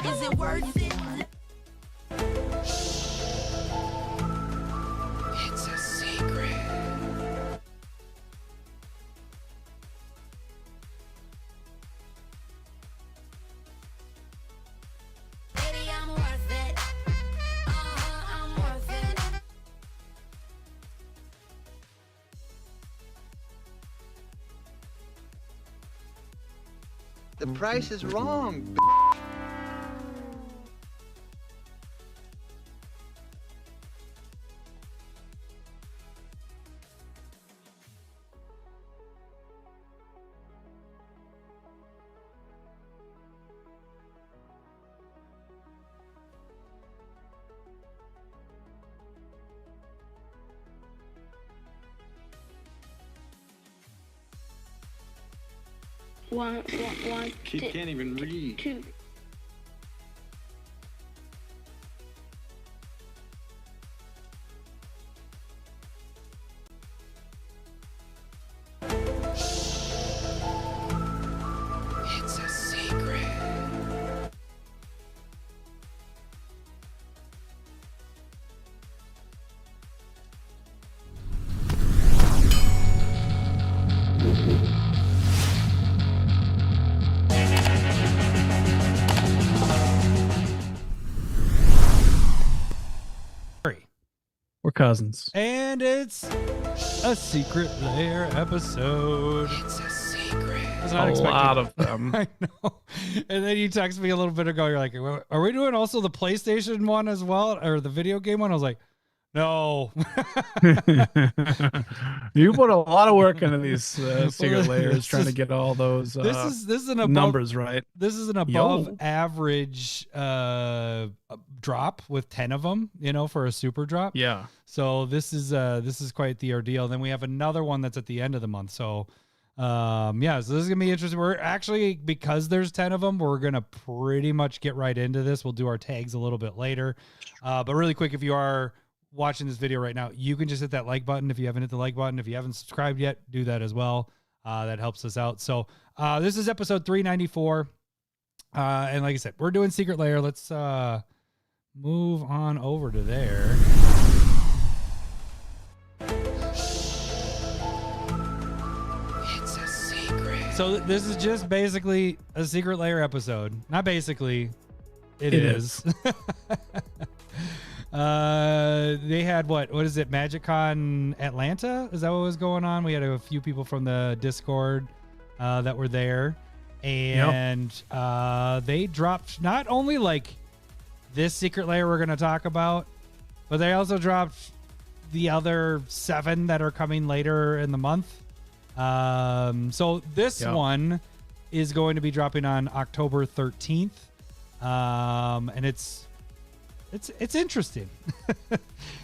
Is it worth it? It's a secret. Baby, I'm worth it. I'm worth it. The price is wrong. One, She can't even read. two. It's a secret. We're cousins. And it's a Secret Lair episode. It's a secret. I was not A expecting lot of them. I know. And then you text me a little bit ago. You're like, are we doing also the PlayStation one as well? Or the video game one? I was like, no. You put a lot of work into these secret layers trying to get all those this is an above, numbers right. This is an above average drop with 10 of them, you know, for a super drop. Yeah. So this is quite the ordeal. Then we have another one that's at the end of the month. So yeah, so this is gonna be interesting. We're actually, because there's 10 of them, we're gonna pretty much get right into this. We'll do our tags a little bit later. But really quick, if you are watching this video right now, you can just hit that like button. If you haven't hit the like button, if you haven't subscribed yet, do that as well. That helps us out. So this is episode 394. And like I said, we're doing Secret Lair. Let's move on over to there. It's a secret. So this is just basically a Secret Lair episode. Not basically, it is. They had what is it, MagicCon Atlanta? Is that what was going on? We had a few people from the Discord that were there, and they dropped not only like this Secret Lair we're going to talk about, but they also dropped the other 7 that are coming later in the month. So this one is going to be dropping on October 13th, and it's interesting.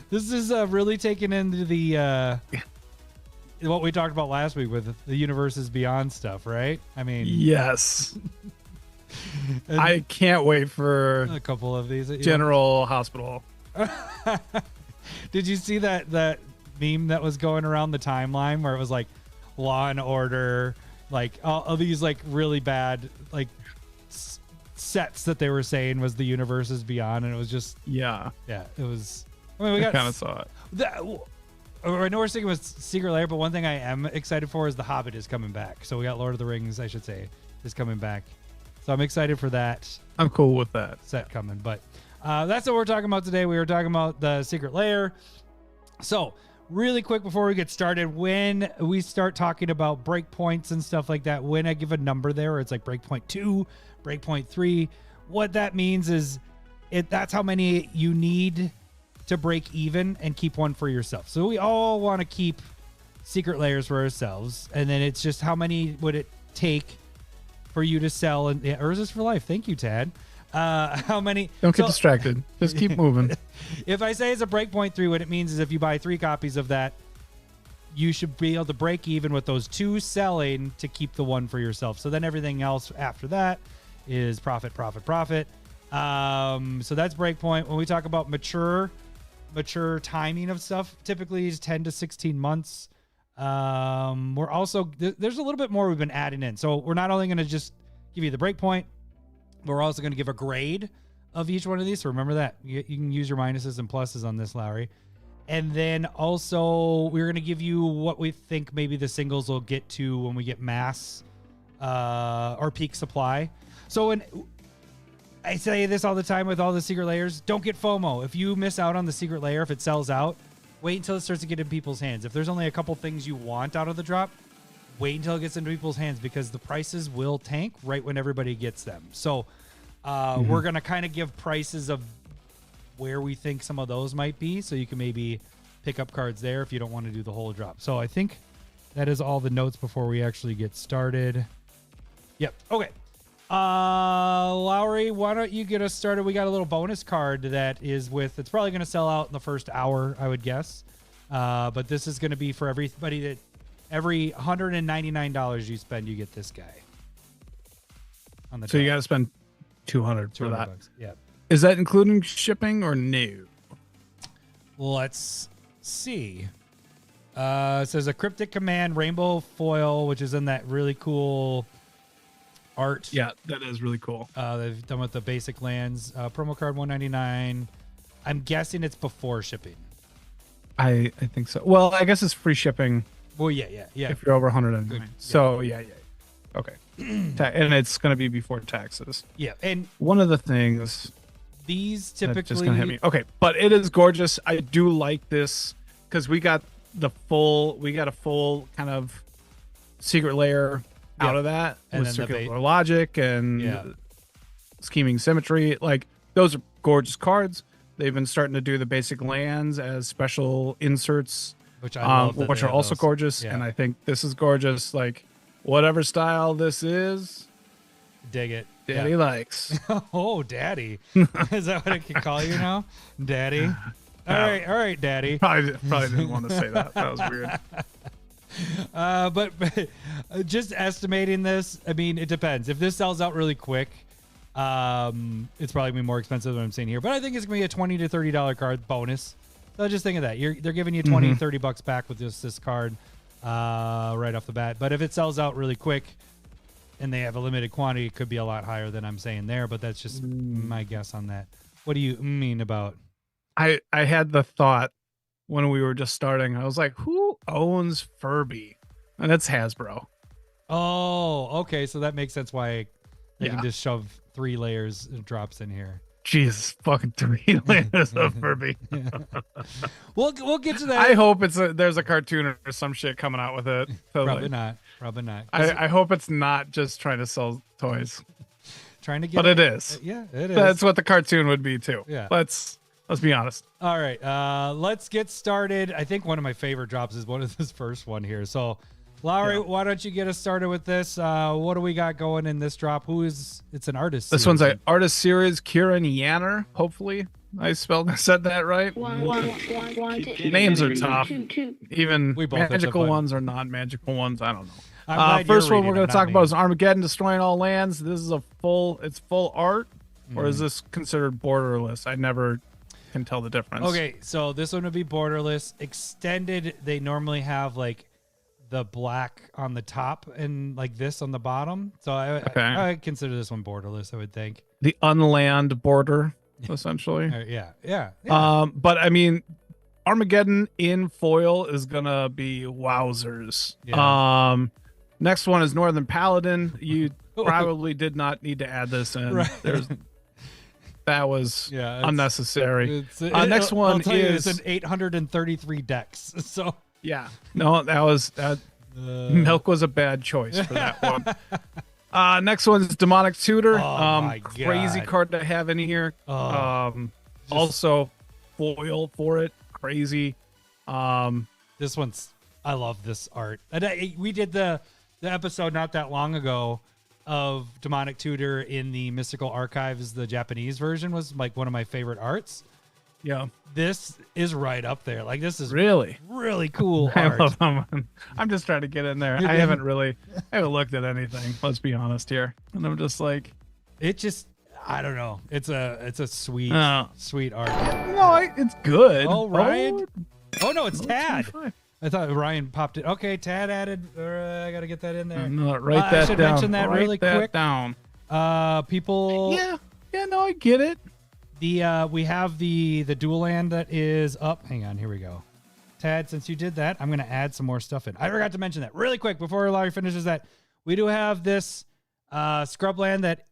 This is really taking into the what we talked about last week with the universes beyond stuff, right? I mean, yes. I can't wait for a couple of these. General Hospital. Did you see that meme that was going around the timeline where it was like Law and Order, like all these like really bad like sets that they were saying was the universes beyond, and it was just yeah it was. I mean, we got kind of saw it. I know we're sticking with Secret Lair, but one thing I am excited for is The Hobbit is coming back. So we got Lord of the Rings, I should say, is coming back. So I'm excited for that. I'm cool with that set coming. But that's what we're talking about today. We were talking about the Secret Lair. So really quick before we get started, when we start talking about breakpoints and stuff like that, when I give a number there, it's like breakpoint 2, breakpoint 3, what that means is that's how many you need to break even and keep one for yourself. So we all want to keep Secret Lairs for ourselves, and then it's just how many would it take for you to sell, and or is this for life? Thank you, Tad. How many? Don't get distracted. Just keep moving. If I say it's a breakpoint 3, what it means is if you buy 3 copies of that, you should be able to break even with those 2 selling to keep the 1 for yourself. So then everything else after that is profit, profit, profit. So that's breakpoint. When we talk about mature timing of stuff, typically is 10 to 16 months. We're also there's a little bit more we've been adding in. So we're not only going to just give you the breakpoint, We're also going to give a grade of each one of these. So remember that. You can use your minuses and pluses on this, Lowry. And then also we're going to give you what we think maybe the singles will get to when we get mass or peak supply. So when I say this all the time with all the secret layers, don't get FOMO. If you miss out on the secret layer, if it sells out, wait until it starts to get in people's hands. If there's only a couple things you want out of the drop, wait until it gets into people's hands because the prices will tank right when everybody gets them. So we're going to kind of give prices of where we think some of those might be. So you can maybe pick up cards there if you don't want to do the whole drop. So I think that is all the notes before we actually get started. Yep. Okay. Lowry, why don't you get us started? We got a little bonus card that is with, it's probably going to sell out in the first hour, I would guess. But this is going to be for everybody that every $199 you spend, you get this guy. On the So you got to spend 200 for that. bucks. Yeah. Is that including shipping or no? Let's see. It says a Cryptic Command rainbow foil, which is in that really cool art. Yeah, that is really cool. They've done with the basic lands. Promo card $199. I'm guessing it's before shipping. I think so. Well, I guess it's free shipping. Well, yeah. If you're over 199. Good. So yeah. Okay. And it's going to be before taxes. Yeah, and One of the things these that typically just going to hit me. Okay, but it is gorgeous. I do like this because we got a full kind of secret layer out of that And with then the circular logic and Yeah. scheming symmetry. Like those are gorgeous cards. They've been starting to do the basic lands as special inserts, which I love that which they are have also those. gorgeous. Yeah. And I think this is gorgeous. Like whatever style this is, Dig it. Daddy Yeah. likes. Oh, Daddy. Is that what I can call you now? Daddy. All right, Daddy. Probably didn't want to say that. That was weird. But just estimating this, I mean, it depends. If this sells out really quick, it's probably gonna be more expensive than I'm saying here. But I think it's gonna be a $20 to $30 card bonus. So just think of that. They're giving you 20, 30 bucks back with this card right off the bat. But if it sells out really quick and they have a limited quantity, it could be a lot higher than I'm saying there. But that's just my guess on that. What do you mean about? I had the thought when we were just starting. I was like, who owns FURBY? And it's Hasbro. Oh, okay. So that makes sense why they Yeah. can just shove 3 layers of drops in here. Jesus, fucking 3 layers of FURBY. We'll get to that. I hope there's a cartoon or some shit coming out with it. So, Probably like, not. Probably not. I hope it's not just trying to sell toys, Trying to get. but it is. Yeah, it is. That's what the cartoon would be too. Yeah. Let's be honest. All right. Let's get started. I think one of my favorite drops is one of this first one here. So, Lowry, why don't you get us started with this? What do we got going in this drop? It's an artist. This one's an artist series, Kieran Yanner. Hopefully, I said that right. One, Names are Even tough. two. Even We both hit the magical button. ones or non-magical ones. I don't know. I'm glad First you're one we're reading going them, to talk not about me. is Armageddon destroying all lands. This is it's full art, or is this considered borderless? I never can tell the difference. Okay, so this one would be borderless. Extended, they normally have like the black on the top and like this on the bottom. So I consider this one borderless, I would think. The unland border, essentially. Yeah. But I mean, Armageddon in foil is gonna be wowzers. Yeah. Next one is Northern Paladin. You probably did not need to add this in. Right. That was Yeah, it's- unnecessary. Next I'll one tell you, is it's an 833 decks. So yeah. No, that milk was a bad choice for that one. Next one is Demonic Tutor. Oh my Crazy God. card to have in here. Also foil for it. Crazy. this one's, I love this art. And we did the episode not that long ago of Demonic Tutor in the Mystical Archives. The Japanese version was like one of my favorite arts. Yeah. This is right up there. Like this is Really? really cool I art. love them. I'm just trying to get in there. I haven't looked at anything. Let's be honest here. And I'm just like, It just, I don't know. It's a sweet, Oh. sweet art. no, it's good. Oh, Ryan. Oh no, it's Tad. 25. I thought Ryan popped it. Okay, Tad added. I got to get that in there. No, write I that should down. mention that Write really that quick. down. People. Yeah, no, I get it. We have the dual land that is up. Hang on, here we go. Tad, since you did that, I'm gonna add some more stuff in. I forgot to mention that really quick before Larry finishes that. We do have this Scrubland, that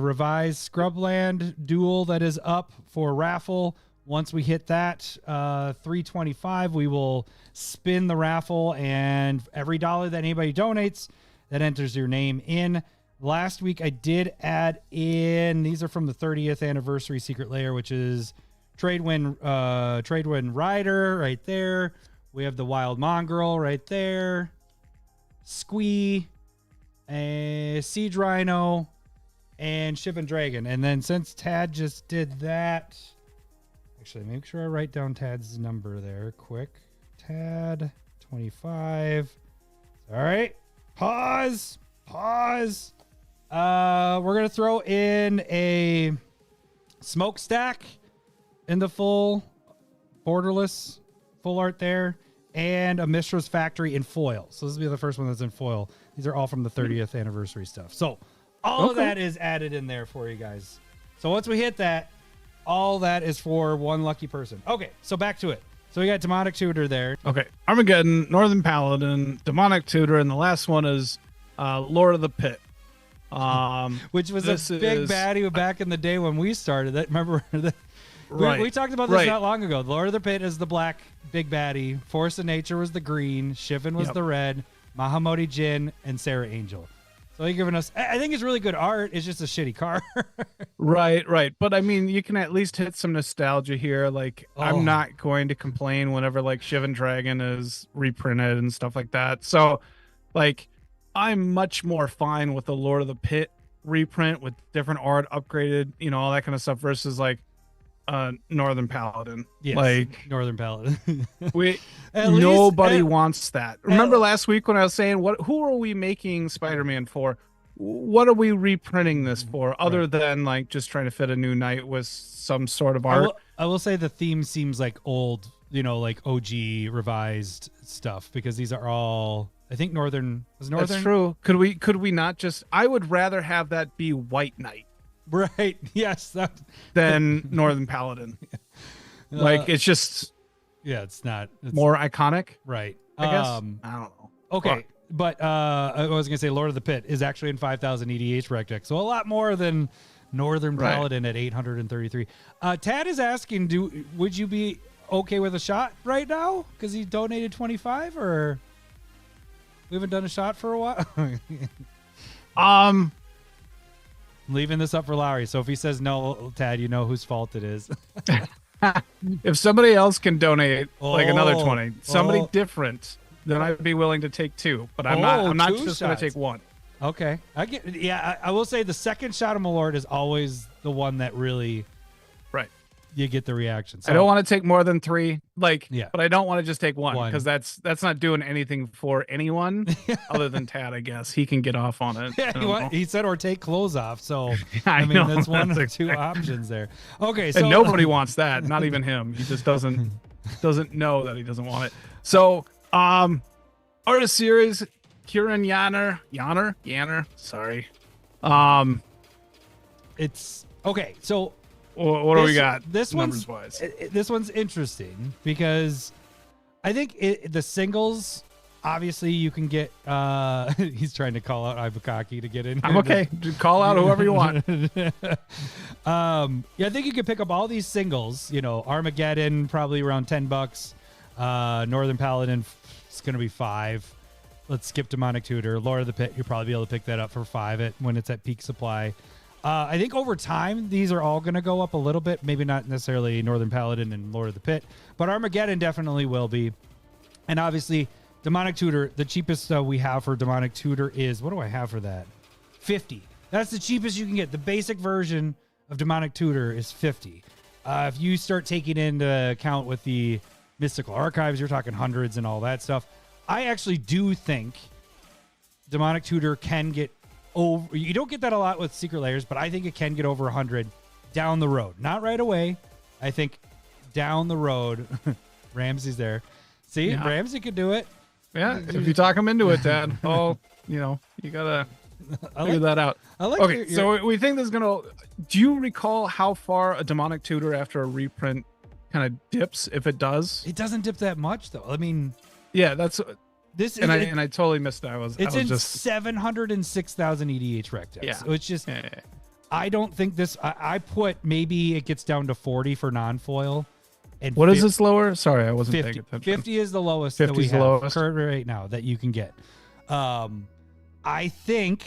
revised Scrubland duel that is up for raffle. Once we hit that 325, we will spin the raffle, and every $1 that anybody donates, that enters your name in. Last week I did add in, these are from the 30th anniversary Secret Lair, which is Tradewind Rider right there. We have the Wild Mongrel right there. Squee, a Siege Rhino, and Shivan Dragon. And then since Tad just did that, actually make sure I write down Tad's number there quick. Tad 25. All right. Pause. We're gonna throw in a smokestack in the full borderless full art there, and a Mishra's Factory in foil. So this will be the first one that's in foil. These are all from the 30th anniversary stuff. So all of that is added in there for you guys. So once we hit that, all that is for one lucky person. Okay, so back to it. So we got Demonic Tutor there. Okay, Armageddon, Northern Paladin, Demonic Tutor, and the last one is Lord of the Pit. Which was a big baddie back in the day when we started. That remember that we talked about this not long ago. Lord of the Pit is the black big baddie. Force of Nature was the green. Shivan was the red. Mahamoti Jin and Sarah Angel. So you're giving us. I think it's really good art. It's just a shitty car. Right. But I mean, you can at least hit some nostalgia here. Like, I'm not going to complain whenever like Shivan Dragon is reprinted and stuff like that. So, like, I'm much more fine with the Lord of the Pit reprint with different art, upgraded, all that kind of stuff versus like Northern Paladin. Yes, like Northern Paladin. Nobody wants that. Remember last week when I was saying, who are we making Spider-Man for? What are we reprinting this for other than like just trying to fit a new knight with some sort of art? I will say the theme seems like old, like OG revised stuff, because these are all, I think Northern. That's true. Could we not just? I would rather have that be White Knight, right? Yes, than Northern Paladin. Like it's just, it's not. It's more iconic, right? I guess. I don't know. Okay, but I was gonna say Lord of the Pit is actually in 5,000 EDH rec deck, so a lot more than Northern Paladin at 833. Tad is asking, would you be okay with a shot right now? Because he donated 25, or we haven't done a shot for a while. Leaving this up for Lowry. So if he says no, Tad, you know whose fault it is. If somebody else can donate like another 20, somebody different, then I'd be willing to take 2. But I'm not just going to take 1. Okay, I will say the second shot of Malord is always the one that really, you get the reaction. So, I don't want to take more than 3, but I don't want to just take 1 because that's not doing anything for anyone other than Tad. I guess he can get off on it. Yeah, he said or take clothes off. So I mean that's one of 2 options there. Okay, so and nobody wants that. Not even him. He just doesn't know that he doesn't want it. So artist series. Kieran Yanner. Sorry. It's okay. So what do we got? This one's interesting because I think the singles. Obviously, you can get. He's trying to call out Ibukaki to get in. I'm okay. Call out whoever you want. I think you can pick up all these singles. Armageddon probably around $10. Northern Paladin is going to be $5. Let's skip Demonic Tutor. Lord of the Pit, you'll probably be able to pick that up for $5 when it's at peak supply. I think over time, these are all going to go up a little bit. Maybe not necessarily Northern Paladin and Lord of the Pit, but Armageddon definitely will be. And obviously, Demonic Tutor, the cheapest we have for Demonic Tutor is, what do I have for that? 50. That's the cheapest you can get. The basic version of Demonic Tutor is 50. If you start taking into account with the Mystical Archives, you're talking hundreds and all that stuff. I actually do think Demonic Tutor can get over. You don't get that a lot with Secret Lairs, but I think it can get over 100 down the road. Not right away. I think down the road. Ramsey's there. See, Ramsey could do it. Yeah, if you talk him into it, Dad. You gotta Figure that out. I like Okay, so we think this is gonna. Do you recall how far a demonic tutor after a reprint kind of dips, if it does? it doesn't dip that much though. I mean, Yeah, that's. this is And I totally missed that. it's I in was just 706,000 EDH rec decks. Yeah. So it's just yeah, yeah, yeah. I don't think this. I put maybe it gets down to 40 for non-foil. And What is this lower? Sorry, I wasn't 50, paying attention. 50 is the lowest 50 that we is the have lowest? currently right now that you can get. I think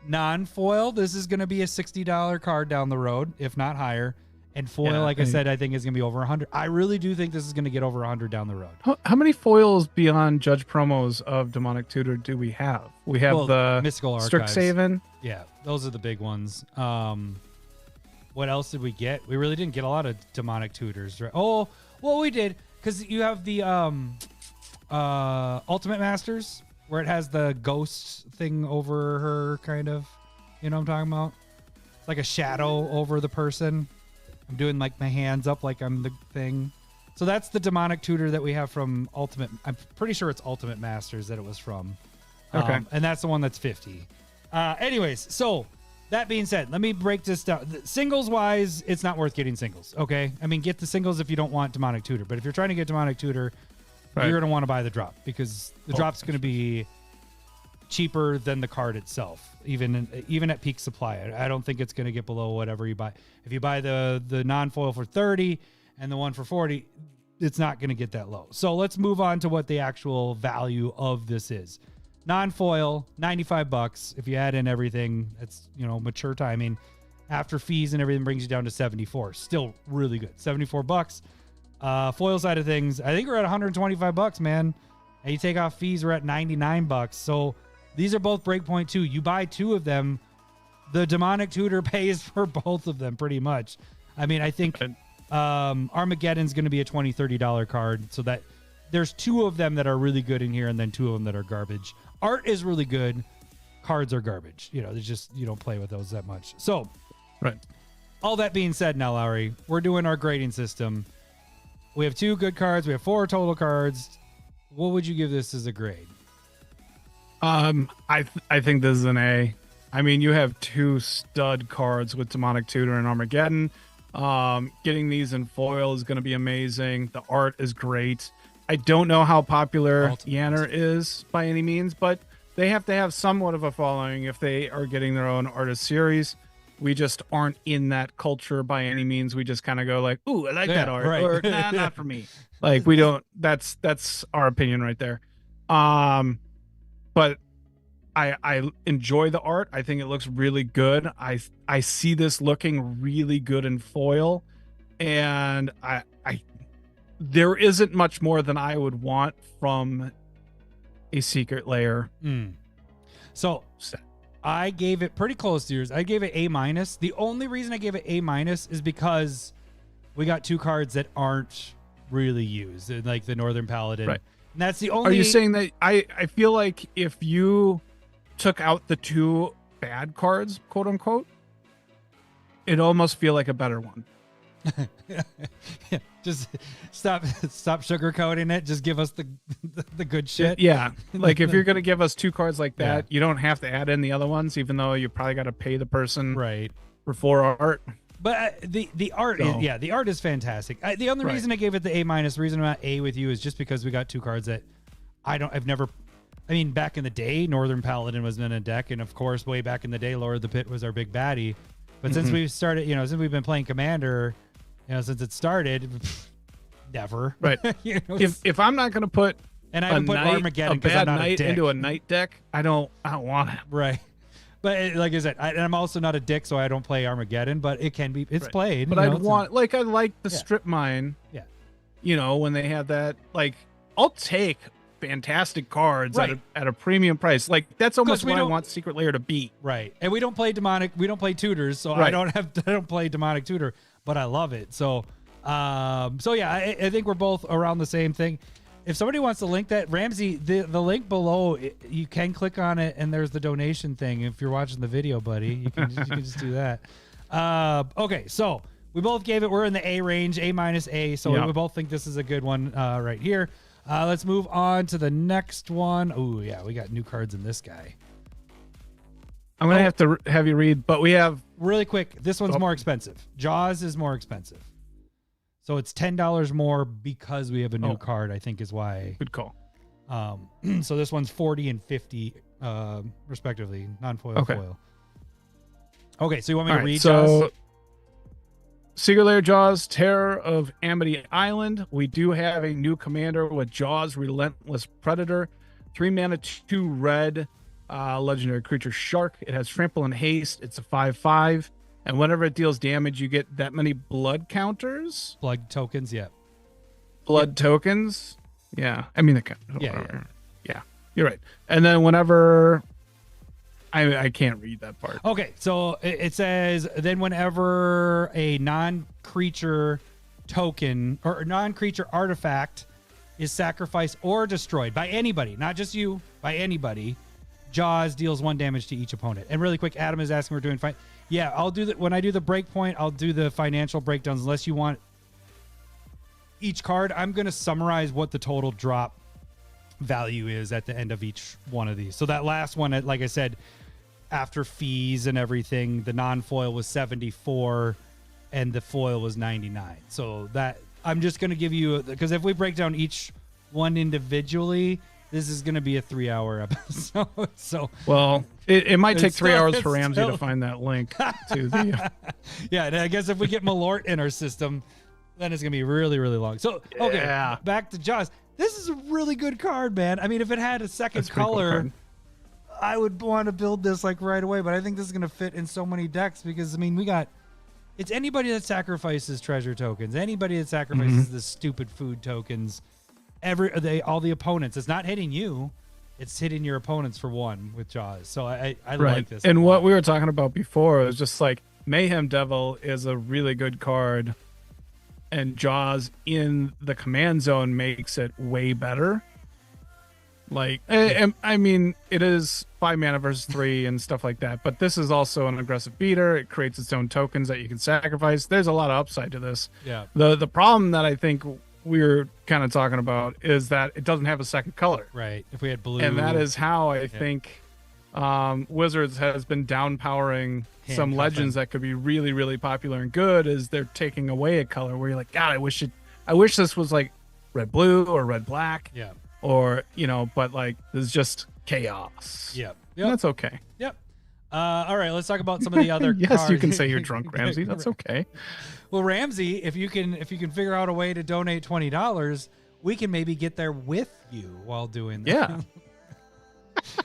non-foil, this is going to be a $60 card down the road, if not higher. And foil, Yeah, like I said, I think is going to be over 100. I really do think this is going to get over 100 down the road. How many foils beyond Judge promos of Demonic Tutor do we have? We have Well, the Mystical Archives. Strixhaven. Yeah, those are the big ones. What else did we get? We really didn't get a lot of demonic tutors, right? Oh, well, we did, because you have the Ultimate Masters, where it has the ghost thing over her, kind of. You know what I'm talking about? It's like a shadow over the person. I'm doing like my hands up like I'm the thing. So that's the demonic tutor that we have from Ultimate. I'm pretty sure it's Ultimate Masters that it was from. Okay. And that's the one that's 50. Anyways, so that being said, let me break this down. Singles wise, it's not worth getting singles. Okay. I mean, get the singles if you don't want demonic tutor, but if you're trying to get demonic tutor, Right. you're going to want to buy the drop, because the drop's going to be cheaper than the card itself, even at peak supply. I don't think it's going to get below whatever you buy. If you buy the non-foil for 30 and the one for 40, it's not going to get that low. So let's move on to what the actual value of this is. Non-foil, $95. If you add in everything, that's, mature timing. After fees and everything brings you down to 74. Still really good. $74. Foil side of things, I think we're at $125, man. And you take off fees, we're at $99. So these are both Breakpoint 2. You buy two of them, the demonic tutor pays for both of them pretty much. I mean, I think Armageddon's going to be a $20, $30 card. So that there's two of them that are really good in here, and then two of them that are garbage. Art is really good. Cards are garbage. They just, you don't play with those that much. So, Right. all that being said now, Lowry, we're doing our grading system. We have 2 good cards. We have 4 total cards. What would you give this as a grade? I think this is an A. I mean, you have 2 stud cards with Demonic Tutor and Armageddon. Getting these in foil is going to be amazing. The art is great. I don't know how popular Yanner is by any means, but they have to have somewhat of a following if they are getting their own artist series. We just aren't in that culture by any means. We just kind of go like, ooh, I like that art. right. Or nah, not for me. Like we don't, that's our opinion right there. But I enjoy the art. I think it looks really good. I see this looking really good in foil, and I there isn't much more than I would want from a Secret Lair. So I gave it pretty close to yours. I gave it A-. The only reason I gave it A- is because we got 2 cards that aren't really used, like the Northern Paladin. Right. And that's the only. Are you saying that I feel like if you took out the 2 bad cards, quote unquote, it'd almost feel like a better one? Just stop sugarcoating it. Just give us the good shit. Yeah. Like if you're going to give us 2 cards like that, you don't have to add in the other ones, even though you probably got to pay the person Right. for 4 art. But the art, the art is fantastic. The only reason I gave it the A-, reason I'm at A with you, is just because we got 2 cards that I've never. I mean, back in the day, Northern Paladin was in a deck, and of course, way back in the day, Lord of the Pit was our big baddie. But since we've started, since we've been playing Commander, since it started, never. Right. If I'm not going to put and I haven't put Armageddon because I'm not night a dick. into a night deck, I don't want it. Right. But like I said, I'm also not a dick, so I don't play Armageddon. But it can be, it's played. But I like the strip mine. Yeah. When they have that, like, I'll take fantastic cards at a premium price. Like that's almost what I want Secret Lair to be. Right. And we don't play demonic. We don't play tutors, so I don't play demonic tutor. But I love it. So, I think we're both around the same thing. If somebody wants to link that, Ramsey, the link below, you can click on it, and there's the donation thing. If you're watching the video, buddy, you can just do that. Okay, so we both gave it. We're in the A range, A-. So we both think this is a good one right here. Let's move on to the next one. Oh yeah, we got new cards in this guy. I'm gonna have to have you read, but we have Really quick, this one's more expensive. Jaws is more expensive. So it's $10 more because we have a new card, I think is why. good call. So this one's 40 and 50 respectively, non-foil, Okay. foil. Okay, so you want me All to right, read so Jaws? Secret Lair Jaws, Terror of Amity Island. We do have a new commander with Jaws, Relentless Predator, 3 mana, 2 red, legendary creature shark. It has trample and haste. It's a 5/5, and whenever it deals damage, you get that many blood counters, Blood tokens, yeah. blood tokens. Yeah, I mean Yeah. yeah, you're right. And then whenever I can't read that part. Okay, so it says then whenever a non-creature token or non-creature artifact is sacrificed or destroyed by anybody, not just you, by anybody, Jaws deals 1 damage to each opponent. And really quick, Adam is asking, we're doing fine. Yeah, I'll do that when I do the breakpoint. I'll do the financial breakdowns unless you want each card. I'm going to summarize what the total drop value is at the end of each one of these. So that last one, like I said, after fees and everything, the non-foil was 74 and the foil was 99. So that I'm just going to give you, because if we break down each one individually, this is going to be a 3-hour episode. So Well, it might take It's 3 still- hours it's for Ramsey still- to find that link to the. yeah, and I guess if we get Malort in our system, then it's going to be really, really long. So, okay, Yeah. back to Jaws. This is a really good card, man. I mean, if it had a second That's a pretty cool color, card. I would want to build this like right away, but I think this is going to fit in so many decks because, I mean, it's anybody that sacrifices treasure tokens, anybody that sacrifices the stupid food tokens, all the opponents. It's not hitting you, it's hitting your opponents for 1 with Jaws. So I like this. And what we were talking about before was just like Mayhem Devil is a really good card, and Jaws in the command zone makes it way better. Like, I mean, it is 5 mana versus 3 and stuff like that, but this is also an aggressive beater. It creates its own tokens that you can sacrifice. There's a lot of upside to this. Yeah. The problem that I think we're kind of talking about is that it doesn't have a second color. Right. If we had blue. And that is how I think Wizards has been downpowering some Handcuffing. legends that could be really, really popular and good. Is they're taking away a color where you're like, God, I wish this was like red blue or red black, Yeah. or but like there's just chaos. Yep. And that's okay. Yep. All right, let's talk about some of the other Yes, cards. you can say you're drunk, Ramsey. That's okay. Well, Ramsey, if you can figure out a way to donate $20, we can maybe get there with you while doing that. Yeah.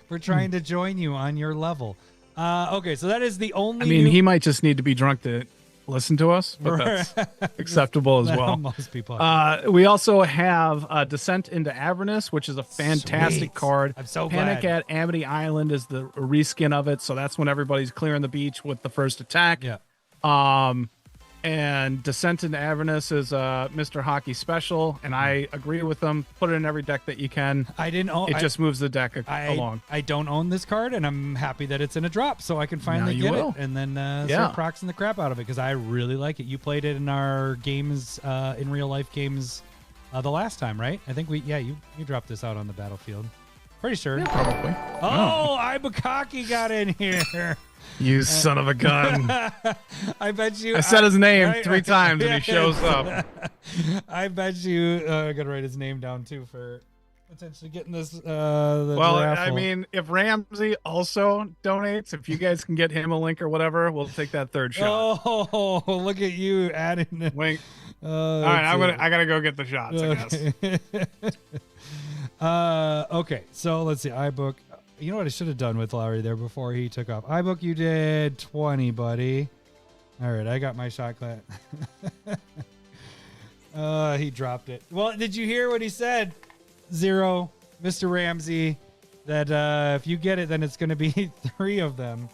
We're trying to join you on your level. Okay, so that is the only I mean, new- he might just need to be drunk to listen to us, but that's acceptable as well. Most people are. We also have Descent into Avernus, which is a fantastic Sweet. card. I'm so Panic glad. at Amity Island is the reskin of it, so that's when everybody's clearing the beach with the first attack. Yeah. And Descent into Avernus is Mr. Hockey special, and I agree with them. Put it in every deck that you can. I didn't own It just moves the deck along. I don't own this card, and I'm happy that it's in a drop, so I can finally you get will. it and then Yeah. start proxing the crap out of it because I really like it. You played it in our games, in real life games, the last time, right? I think you dropped this out on the battlefield. Pretty sure. Probably. Oh, Ibukaki got in here. You son of a gun. I bet you. I said his name right, 3 times and he shows up. I bet you. I gotta write his name down too for potentially getting this. The Well, I raffle. mean, if Ramsey also donates, if you guys can get him a link or whatever, we'll take that third shot. Oh, look at you adding. Wink. All All right, I gotta go get the shots, I guess. Okay, so let's see. iBook. You know what I should have done with Lowry there before he took off. iBook, you did 20, buddy. All right, I got my shot class. He dropped it. Well, did you hear what he said? 0, Mr. Ramsey. That if you get it, then it's going to be 3 of them.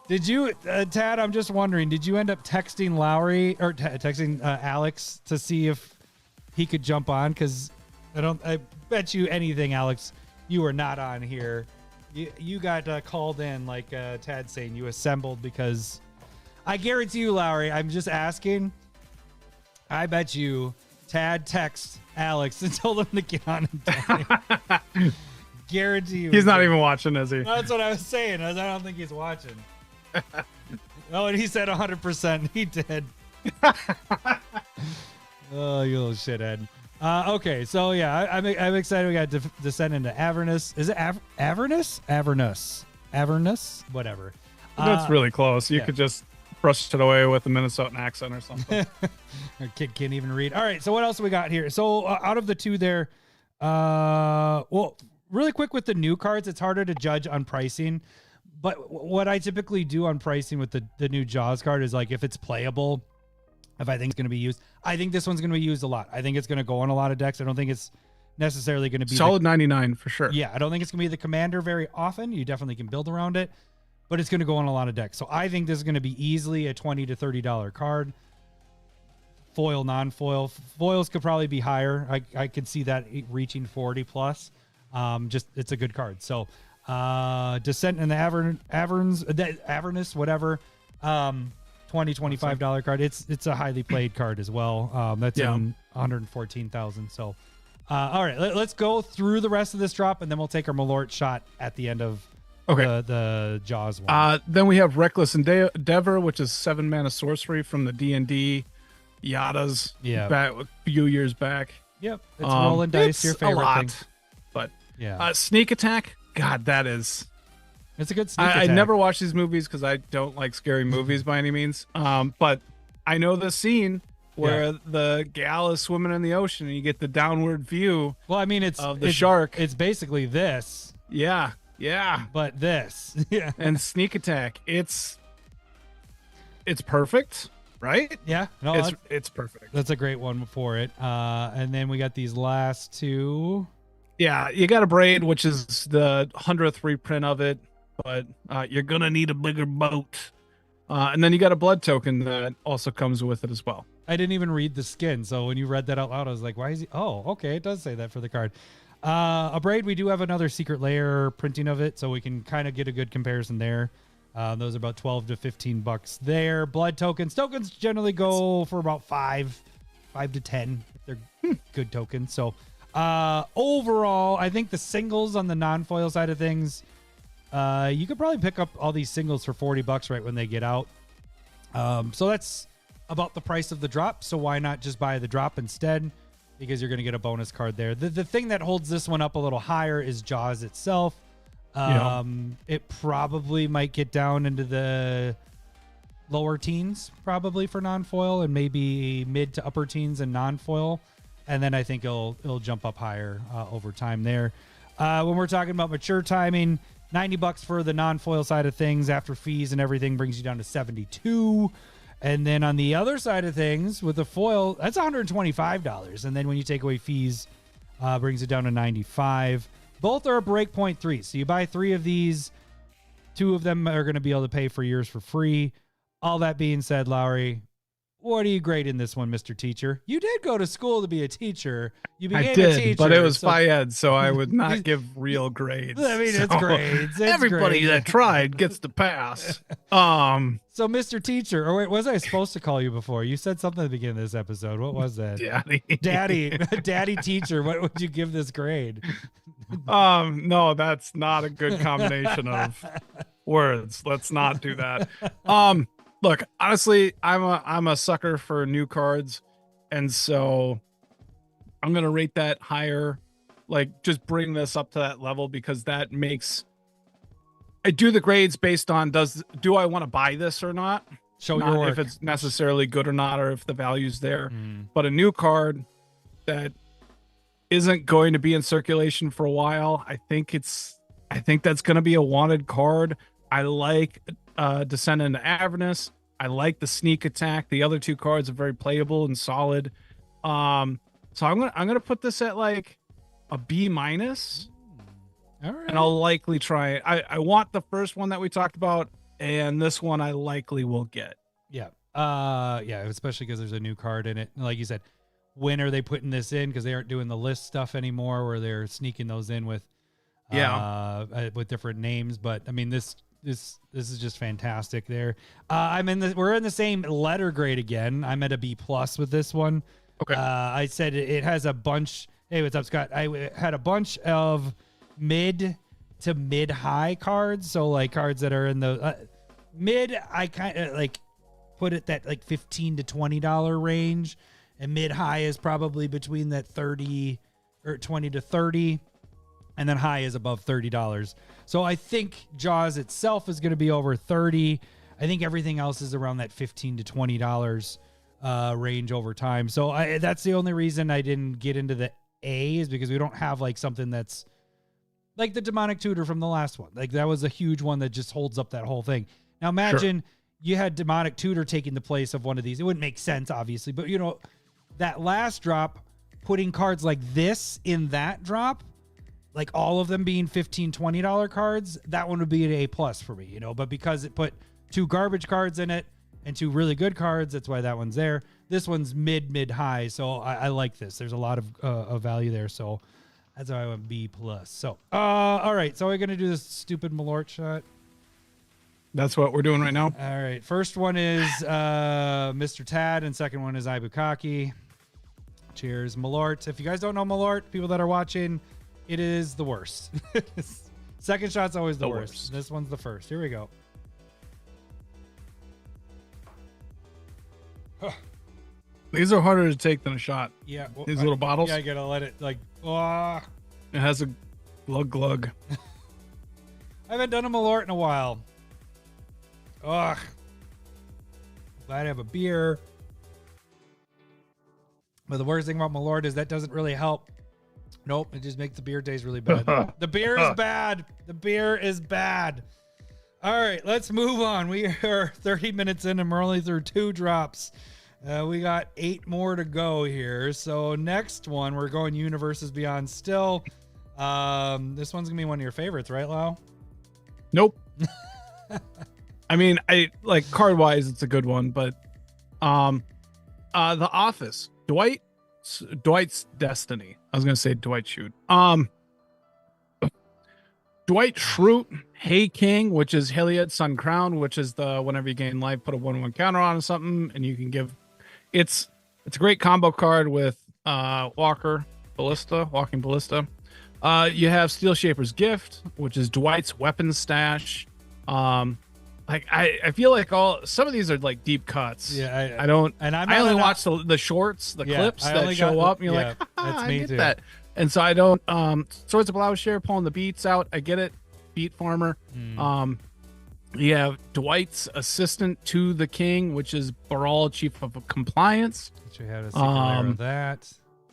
Did you, Tad? I'm just wondering. Did you end up texting Lowry or texting Alex to see if he could jump on? Because I bet you anything, Alex, you were not on here. You got called in, like Tad saying you assembled because I guarantee you, Lowry. I'm just asking. I bet you Tad texted Alex and told him to get on and donate. guarantee you. He's not even watching, is he? That's what I was saying. I don't think he's watching. Oh, and he said 100%. He did. Oh, you little shithead. Okay, so yeah, I'm excited. We got descend into Avernus. Is it Avernus? Avernus? Whatever. That's really close. You yeah. could just brush it away with a Minnesotan accent or something. Our kid can't even read. All right, so what else we got here? So out of the two there, well, really quick with the new cards, it's harder to judge on pricing. But what I typically do on pricing with the new Jaws card is like if it's playable, if I think it's going to be used. I think this one's going to be used a lot. I think it's going to go on a lot of decks. I don't think it's necessarily going to be solid 99 for sure. Yeah, I don't think it's going to be the commander very often. You definitely can build around it, but it's going to go on a lot of decks. So I think this is going to be easily a $20 to $30 card. Foil, non-foil. Foils could probably be higher. I could see that reaching 40 plus. Just it's a good card. So Descent in the Avernus, whatever. $25 card. It's a highly played card as well. That's in 114,000. So all right, let's go through the rest of this drop, and then we'll take our Malort shot at the end of the Jaws one. Then we have Reckless Endeavor, which is 7 mana sorcery from the D&D Yadas back a few years back. Yep, it's rolling dice, your favorite a lot, thing. But yeah, Sneak Attack, God, that is... It's a good sneak attack. I never watch these movies because I don't like scary movies by any means. But I know the scene where the gal is swimming in the ocean and you get the downward view. Well, I mean, it's the shark. It's basically this. Yeah. But this. Yeah. And Sneak Attack, it's perfect, right? Yeah. No, it's perfect. That's a great one for it. And then we got these last two. Yeah, you got a Braid, which is the 100th reprint of it. But you're going to need a bigger boat. And then you got a blood token that also comes with it as well. I didn't even read the skin. So when you read that out loud, I was like, why is he? Oh, okay. It does say that for the card. A Braid, we do have another Secret Lair printing of it. So we can kind of get a good comparison there. Those are about 12 to 15 bucks there. Blood tokens. Tokens generally go for about 5 to 10. They're good tokens. So overall, I think the singles on the non-foil side of things, you could probably pick up all these singles for 40 bucks right when they get out. So that's about the price of the drop. So why not just buy the drop instead? Because you're going to get a bonus card there. The thing that holds this one up a little higher is Jaws itself. It probably might get down into the lower teens probably for non-foil and maybe mid to upper teens and non-foil. And then I think it'll jump up higher over time there. When we're talking about mature timing, 90 bucks for the non-foil side of things after fees and everything brings you down to 72. And then on the other side of things with the foil, that's $125. And then when you take away fees, brings it down to 95. Both are breakpoint 3. So you buy 3 of these, 2 of them are going to be able to pay for yours for free. All that being said, Lowry, what do you grade in this one, Mr. Teacher? You did go to school to be a teacher. You became a teacher. But it was Phi-Ed, so I would not give real grades. I mean, it's grades. Everybody that tried gets the pass. So, Mr. Teacher, or wait, was I supposed to call you before? You said something at the beginning of this episode. What was that? Daddy Teacher. What would you give this grade? No, that's not a good combination of words. Let's not do that. Look, honestly, I'm a sucker for new cards, and so I'm gonna rate that higher. Like, just bring this up to that level because that makes. I do the grades based on do I want to buy this or not? Show not your work. if it's necessarily good or not, or if the value's there. But a new card that isn't going to be in circulation for a while, I think that's going to be a wanted card. I like Descend into Avernus. I like the Sneak Attack. The other 2 cards are very playable and solid. So I'm gonna put this at like a B-. All right. And I'll likely try it. I want the first one that we talked about, and this one I likely will get. Yeah. Especially because there's a new card in it. Like you said, when are they putting this in? Because they aren't doing the list stuff anymore, where they're sneaking those in with different names. But I mean, this is just fantastic there. We're in the same letter grade again. I'm at a B+ with this one. Okay. I said it has a bunch. Hey, what's up, Scott? I had a bunch of mid to mid high cards. So like cards that are in the mid, I kind of like put it that like $15 to $20 range, and mid high is probably between that 30 or 20 to 30, and then high is above $30. So I think Jaws itself is going to be over 30. I think everything else is around that $15 to $20 range over time. So that's the only reason I didn't get into the A, is because we don't have like something that's like the Demonic Tutor from the last one. Like that was a huge one that just holds up that whole thing. Now imagine you had Demonic Tutor taking the place of one of these. It wouldn't make sense, obviously, but you know, that last drop, putting cards like this in that drop, like all of them being $15, $20 cards, that one would be an A+ for me, you know, but because it put 2 garbage cards in it and 2 really good cards, that's why that one's there. This one's mid high. So I like this. There's a lot of value there. So that's why I went B+. So, all right. So we're going to do this stupid Malort shot. That's what we're doing right now. All right. First one is Mr. Tad, and second one is Ibukaki. Cheers. Malort. If you guys don't know Malort, people that are watching, it is the worst. Second shot's always the worst. This one's the first. Here we go. These are harder to take than a shot. Yeah. Well, These little bottles. Yeah, I gotta let it like. Oh. It has a glug. I haven't done a Malort in a while. Ugh. Glad I have a beer. But the worst thing about Malort is that doesn't really help. Nope, it just makes the beer taste really bad. The beer is bad. The beer is bad. All right, let's move on. We are 30 minutes in and we're only through 2 drops. We got 8 more to go here. So next one, we're going Universes Beyond still. This one's gonna be one of your favorites, right, Lau? Nope. I mean, I like card wise, it's a good one, but The Office, Dwight's Destiny. I was gonna say Dwight Schrute. Dwight Schrute, Hey King, which is Hilliard Sun Crown, which is the whenever you gain life, put a 1/1 counter on something, and you can give. It's a great combo card with Walking Ballista. You have Steel Shaper's Gift, which is Dwight's weapon stash. I feel like some of these are like deep cuts. Yeah, I don't. And I only watch the shorts, the clips that show up, and you're like, that's I me get too. that. And so I don't. Swords of Plowshare pulling the beats out. I get it. Beat farmer. You have Dwight's assistant to the king, which is Baral, Chief of Compliance. Which we had a Secret Lair of that.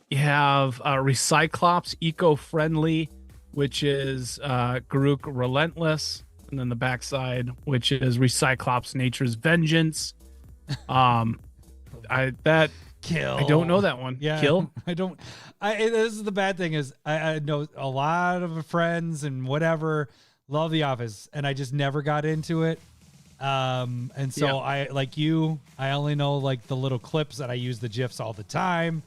You have Recyclops, Eco-Friendly, which is Garuk Relentless. And then the backside, which is Recyclops, Nature's Vengeance. Kill. I don't know that one. Yeah, Kill. I don't. This is the bad thing is I know a lot of friends and whatever love The Office, and I just never got into it. And so I like you. I only know like the little clips that I use the GIFs all the time,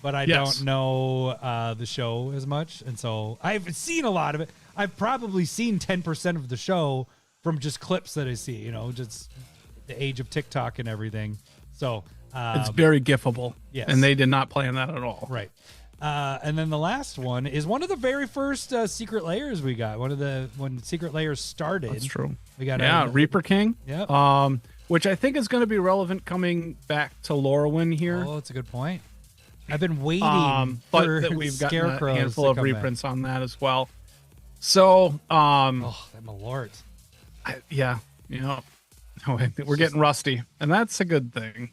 but I don't know the show as much. And so I've seen a lot of it. I've probably seen 10% of the show from just clips that I see. You know, just the age of TikTok and everything. So. It's very gifable. Yes. And they did not plan that at all. Right. And then the last one is one of the very first Secret Lairs we got. When Secret Lairs started. That's true. We got Reaper King. Yeah. Which I think is going to be relevant coming back to Lorwyn here. Oh, that's a good point. I've been waiting but we've got a handful of reprints on that as well. So, that Malort. We're getting rusty, and that's a good thing.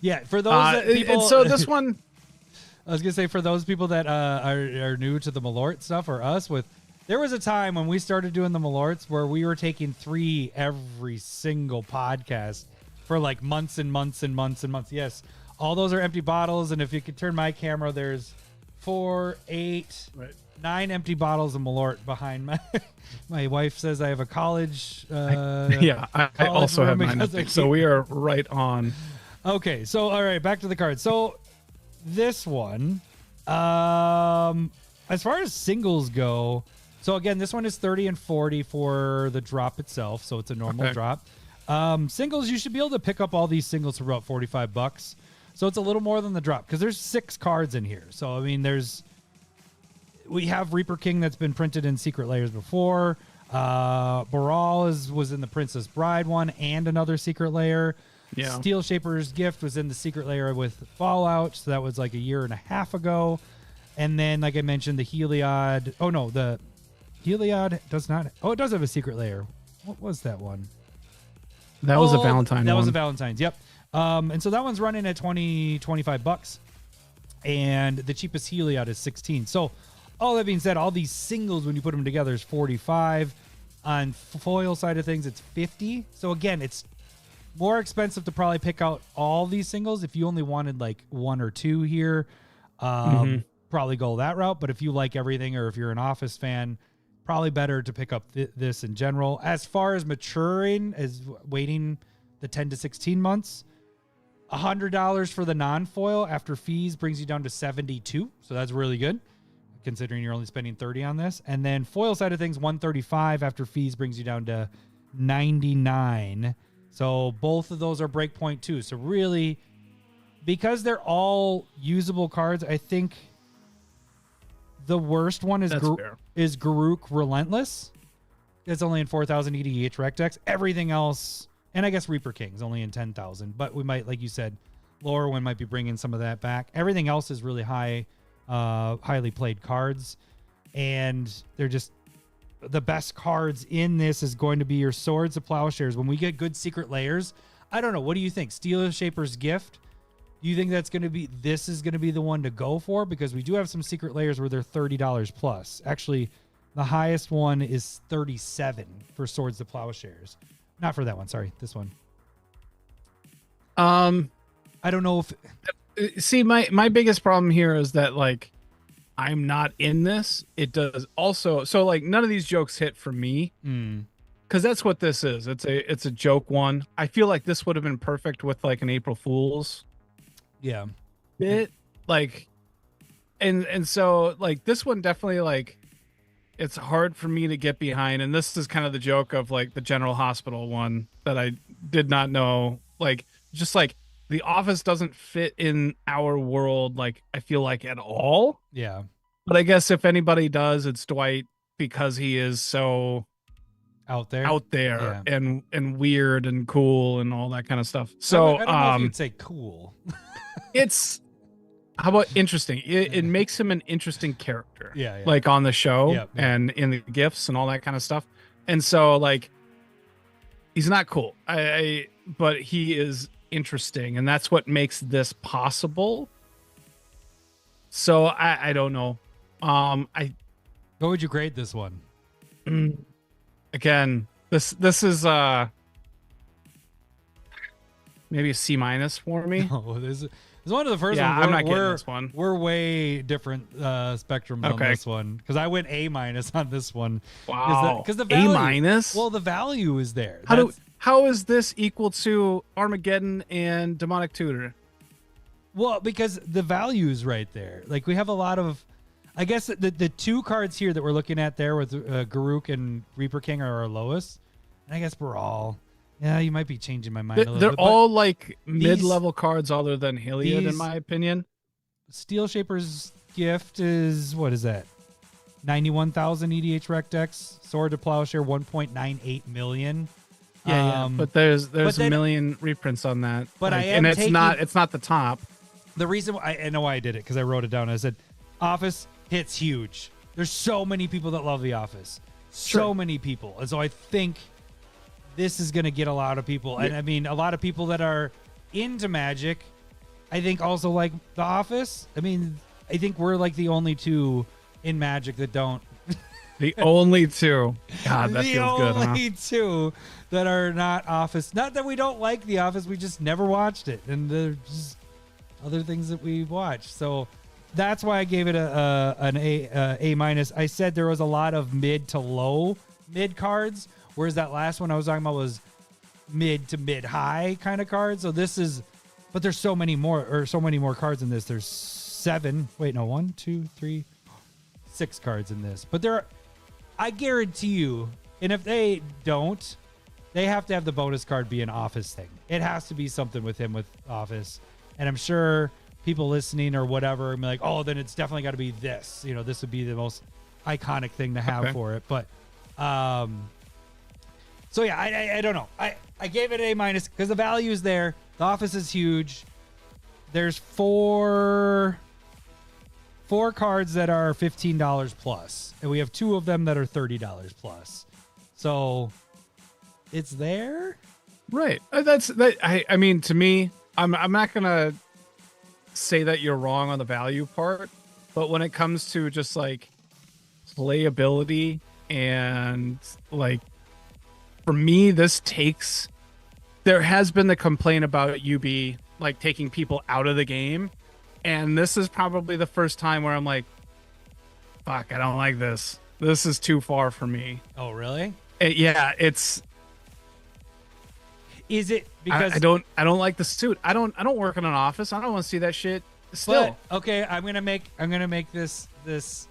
Yeah, for those people. So this one, I was gonna say for those people that are new to the Malort stuff or us there was a time when we started doing the Malorts where we were taking 3 every single podcast for like months and months and months and months. Yes, all those are empty bottles, and if you could turn my camera, there's 4, 8, 9 empty bottles of Malort behind my wife says I have a college. I also have 9 empty, so we are right on. Okay, so all right, back to the card. So this one, as far as singles go, so again, this one is 30 and 40 for the drop itself, so it's a normal drop. Singles, you should be able to pick up all these singles for about $45. So it's a little more than the drop because there's 6 cards in here. So I mean, we have Reaper King that's been printed in Secret Layers before. Baral was in the Princess Bride one and another Secret Layer. Yeah. Steel Shaper's Gift was in the Secret Layer with Fallout, so that was like a year and a half ago. And then, like I mentioned, the Heliod. Oh no, the Heliod does not. Oh, it does have a Secret Layer. What was that one? That was a Valentine. That was a Valentine's. Yep. And so that one's running at $25, and the cheapest Heliod is 16. So, all that being said, all these singles, when you put them together, is 45. On foil side of things, it's 50. So again, it's more expensive to probably pick out all these singles. If you only wanted like one or two here, probably go that route. But if you like everything, or if you're an Office fan, probably better to pick up this in general. As far as maturing, as waiting the 10 to 16 months, $100 for the non-foil after fees brings you down to 72. So that's really good, considering you're only spending 30 on this. And then foil side of things, 135 after fees brings you down to 99. So both of those are breakpoint too. So really, because they're all usable cards, I think the worst one is Garruk Relentless. It's only in 4,000 EDH rec decks. Everything else, and I guess Reaper King's only in 10,000. But we might, like you said, lower one might be bringing some of that back. Everything else is really highly played cards, and they're just the best cards in this is going to be your Swords of Plowshares. When we get good Secret Layers, I don't know. What do you think? Steel Shaper's Gift. Do you think this is going to be the one to go for? Because we do have some Secret Layers where they're $30 plus. Actually, the highest one is 37 for Swords to Plowshares. Not for that one. Sorry. This one. I don't know if... See, my biggest problem here is that, like, I'm not in this. It does also... So, like, none of these jokes hit for me. Because that's what this is. It's a joke one. I feel like this would have been perfect with, like, an April Fool's. Yeah. Bit like, and so like this one definitely, like, it's hard for me to get behind. And this is kind of the joke of like the General Hospital one that I did not know. Like, just like the Office doesn't fit in our world, like, I feel like at all. Yeah. But I guess if anybody does, it's Dwight, because he is so out there yeah. and weird and cool and all that kind of stuff. So I don't know if you'd say cool. It's, how about interesting? It makes him an interesting character. Yeah. Like on the show Yeah. and in the gifts and all that kind of stuff. And so, like, he's not cool. But he is interesting, and that's what makes this possible. So I don't know. What would you grade this one? Again, this is maybe a C- for me. Oh, this is one of the first yeah, ones. I'm not getting this one. We're way different spectrum on this one, because I went A- on this one. Wow, because the value, A-? Well, the value is there. How is this equal to Armageddon and Demonic Tutor? Well, because the value is right there. Like, we have a lot of, I guess the two cards here that we're looking at there with Garruk and Reaper King are our lowest. And I guess we're all, yeah, you might be changing my mind a little They're bit. all like mid-level cards other than Heliod, in my opinion. Steel Shaper's Gift is, what is that? 91,000 EDH rec decks. Sword to Plowshare, 1.98 million. Yeah, but there's a million reprints on that. But like, I am and it's not the top. The reason I know why I did it, because I wrote it down. I said, Office hits huge. There's so many people that love The Office. So many people. And so I think this is going to get a lot of people. And I mean, a lot of people that are into Magic, I think also like The Office. I mean, I think we're like the only two in Magic that don't. The only two. God, that feels good, huh? The only two that are not Office. Not that we don't like The Office, we just never watched it. And there's just other things that we watched. So that's why I gave it an A-. I said there was a lot of mid to low mid cards, whereas that last one I was talking about was mid to mid high kind of cards. So this is, but there's so many more cards in this. There's 6 cards in this. But I guarantee you, and if they don't, they have to have the bonus card be an Office thing. It has to be something with him with Office. And I'm sure people listening or whatever and be like, oh, then it's definitely got to be this. You know, this would be the most iconic thing to have for it. But so yeah, I don't know. I gave it A- because the value is there. The office is huge. There's four cards that are $15 plus, and we have 2 of them that are $30 plus. So it's there. Right. That's that. I mean, to me, I'm not gonna say that you're wrong on the value part, but when it comes to just like playability and like, for me, this takes. There has been the complaint about UB like taking people out of the game, and this is probably the first time where I'm like, fuck, I don't like this. This is too far for me. Oh, really? Yeah, it's. Is it because I don't like the suit. I don't work in an office. I don't want to see that shit still. But, okay, I'm gonna make this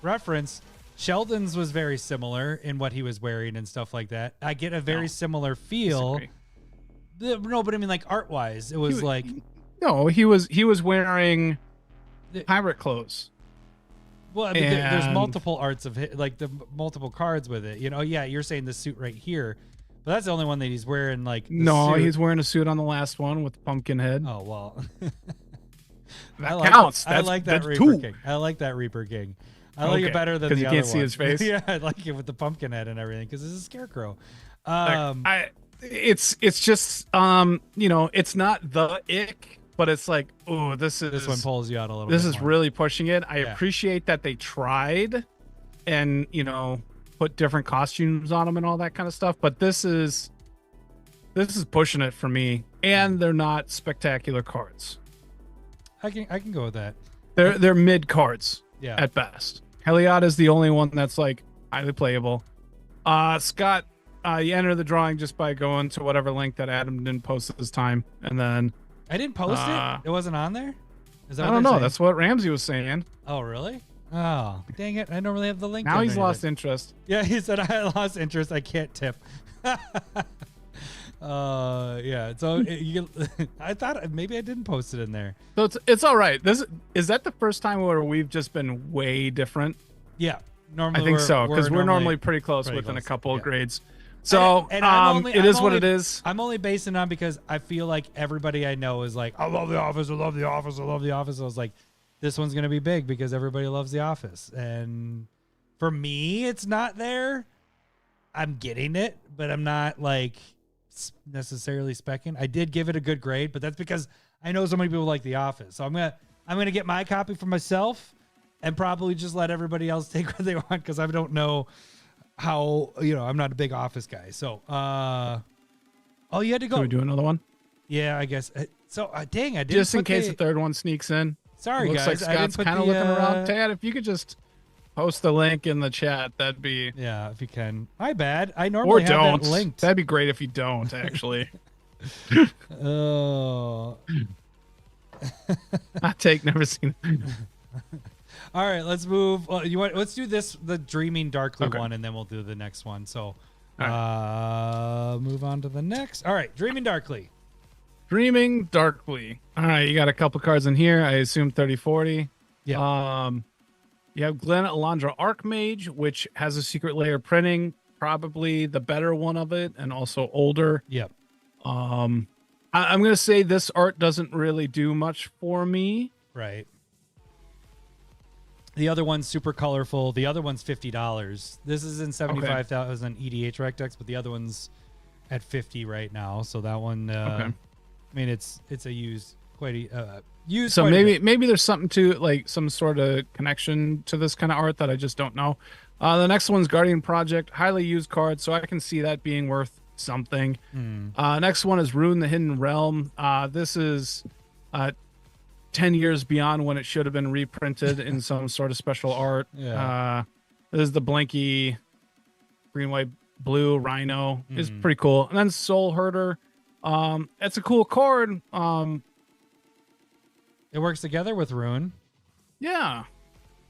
reference. Sheldon's was very similar in what he was wearing and stuff like that. I get a very similar feel. No, but I mean, like art wise, it was like no. He was wearing pirate clothes. Well, I mean, there's multiple arts of like the multiple cards with it. You know, yeah, you're saying the suit right here, but that's the only one that he's wearing. Like no, suit. He's wearing a suit on the last one with the pumpkin head. Oh well, that counts. I like that Reaper King. I like that Reaper King. I like it better than the other one. Because you can't see his face. Yeah, I like it with the pumpkin head and everything because it's a scarecrow. It's just you know, it's not the ick, but it's like, oh, this one pulls you out a little. This bit is more. really pushing it. I appreciate that they tried, and you know, put different costumes on them and all that kind of stuff. But this is pushing it for me, and they're not spectacular cards. I can go with that. They're mid cards, at best. Heliod is the only one that's like highly playable. Scott, you enter the drawing just by going to whatever link that Adam didn't post at this time, and then I didn't post it. It wasn't on there. Is that I don't know. That's what Ramsey was saying. Oh, really? Oh, dang it! I don't really have the link. Now he's lost interest. Yeah, he said I lost interest. I can't tip. Yeah. So I thought maybe I didn't post it in there. So it's all right. Is that the first time where we've just been way different? Yeah. Normally I think so, because we're normally pretty close within a couple of grades. So it is what it is. I'm only basing on because I feel like everybody I know is like, I love The Office. I love The Office. I love The Office. I was like, this one's gonna be big because everybody loves The Office, and for me, it's not there. I'm getting it, but I'm not like necessarily specking. I did give it a good grade, but that's because I know so many people like The Office. So I'm gonna get my copy for myself and probably just let everybody else take what they want because I don't know how, you know, I'm not a big Office guy. So oh, you had to go. Can we do another one? Yeah, I guess. So dang, I did just in case the third one sneaks in. Sorry, looks guys. Like Scott's kind of looking around. Tad, if you could just post the link in the chat, that'd be. Yeah, if you can. My bad. I normally have that linked. That'd be great if you don't, actually. Oh. Hot take, never seen it. All right, let's move. Let's do the Dreaming Darkly one, and then we'll do the next one. So, move on to the next. All right, Dreaming Darkly. Dreaming Darkly. All right, you got a couple cards in here. I assume 30-40. Yeah. You have Glenn Alondra Archmage, which has a Secret Lair printing, probably the better one of it, and also older. Yep. I'm gonna say this art doesn't really do much for me. Right. The other one's super colorful. The other one's $50. This is in 75,000 EDH rec decks, but the other one's at 50 right now. So that one, I mean, it's a used used. So maybe there's something to like some sort of connection to this kind of art that I just don't know. The next one's Guardian Project, highly used card, so I can see that being worth something. Next one is Rune the Hidden Realm. This is 10 years beyond when it should have been reprinted in some sort of special art. This is the blanky green, white, blue rhino. Is pretty cool. And then Soul Herder. It's a cool card. It works together with Rune. Yeah.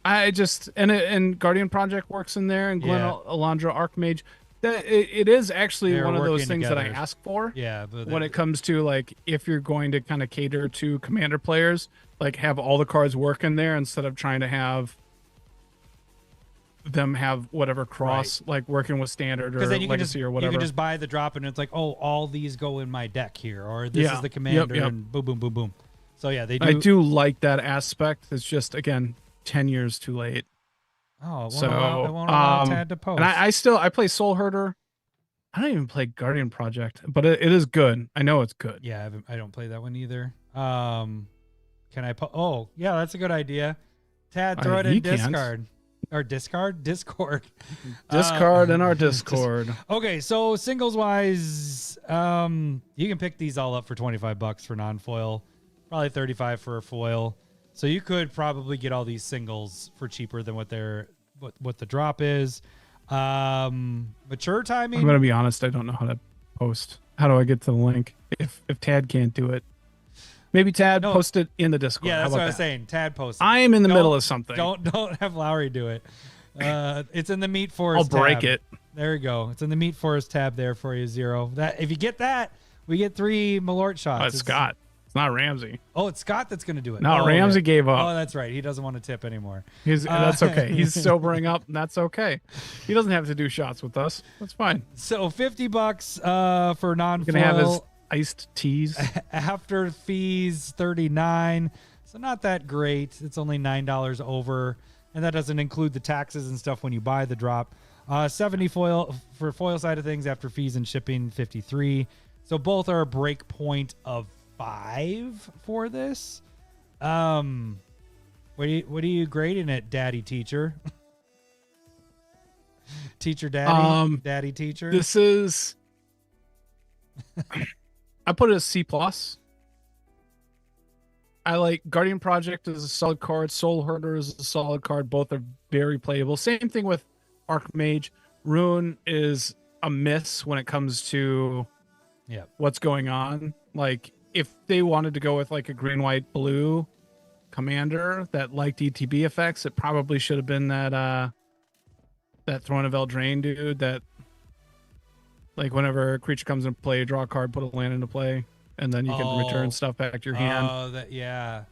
I just and Guardian Project works in there, and Glenn Alondra Archmage. It is actually They're one of those working things that I together. ask for. Yeah, but When it comes to like if you're going to kind of cater to commander players, like have all the cards work in there instead of trying to have them have whatever cross like working with standard or because then you can legacy just or whatever. you can just buy the drop and it's like, oh, all these go in my deck here, or this Yeah. is the commander, Yep. and boom, boom, boom, boom. So yeah, they do. I do like that aspect. It's just again 10 years too late. Oh, it won't So, allow Tad to post. And I play Soul Herder. I don't even play Guardian Project, but it is good. I know it's good. Yeah, I don't play that one either. Can I? Oh, yeah, that's a good idea. Tad, throw it he in can't. discard. Or Discord. Discard in our Discord. Okay, so singles wise, you can pick these all up for $25 for non-foil, probably $35 for a foil. So you could probably get all these singles for cheaper than what the drop is. Mature timing. I'm gonna be honest. I don't know how to post. How do I get to the link? If Tad can't do it, maybe Tad post it in the Discord. Yeah, that's How what about I was that? saying. Tad post. I am in the middle of something. Don't have Lowry do it. It's in the Meat Forest. I'll break tab. it. There we go. It's in the Meat Forest tab there for you, Zero. That if you get that, we get 3 Malort shots. Oh, it's Scott. It's not Ramsey. Oh, it's Scott that's going to do it. No, Oh, Ramsey yeah. gave up. Oh, that's right. He doesn't want to tip anymore. That's okay. He's sobering up. And that's okay. He doesn't have to do shots with us. That's fine. So $50 for He's gonna have his non-foil. iced teas. After fees, $39. So not that great. It's only $9 over, and that doesn't include the taxes and stuff when you buy the drop. 70 foil for foil side of things after fees and shipping, 53. So both are a break point of 5 for this. What are you grading it, Daddy Teacher? Teacher Daddy? Daddy Teacher? This is. I put it as C plus. I like Guardian Project is a solid card. Soul Herder is a solid card. Both are very playable. Same thing with Archmage. Rune is a miss when it comes to what's going on. Like if they wanted to go with like a green, white, blue commander that liked ETB effects, it probably should have been that Throne of Eldraine dude that like whenever a creature comes into play, draw a card, put a land into play, and then you can return stuff back to your hand. Oh, yeah.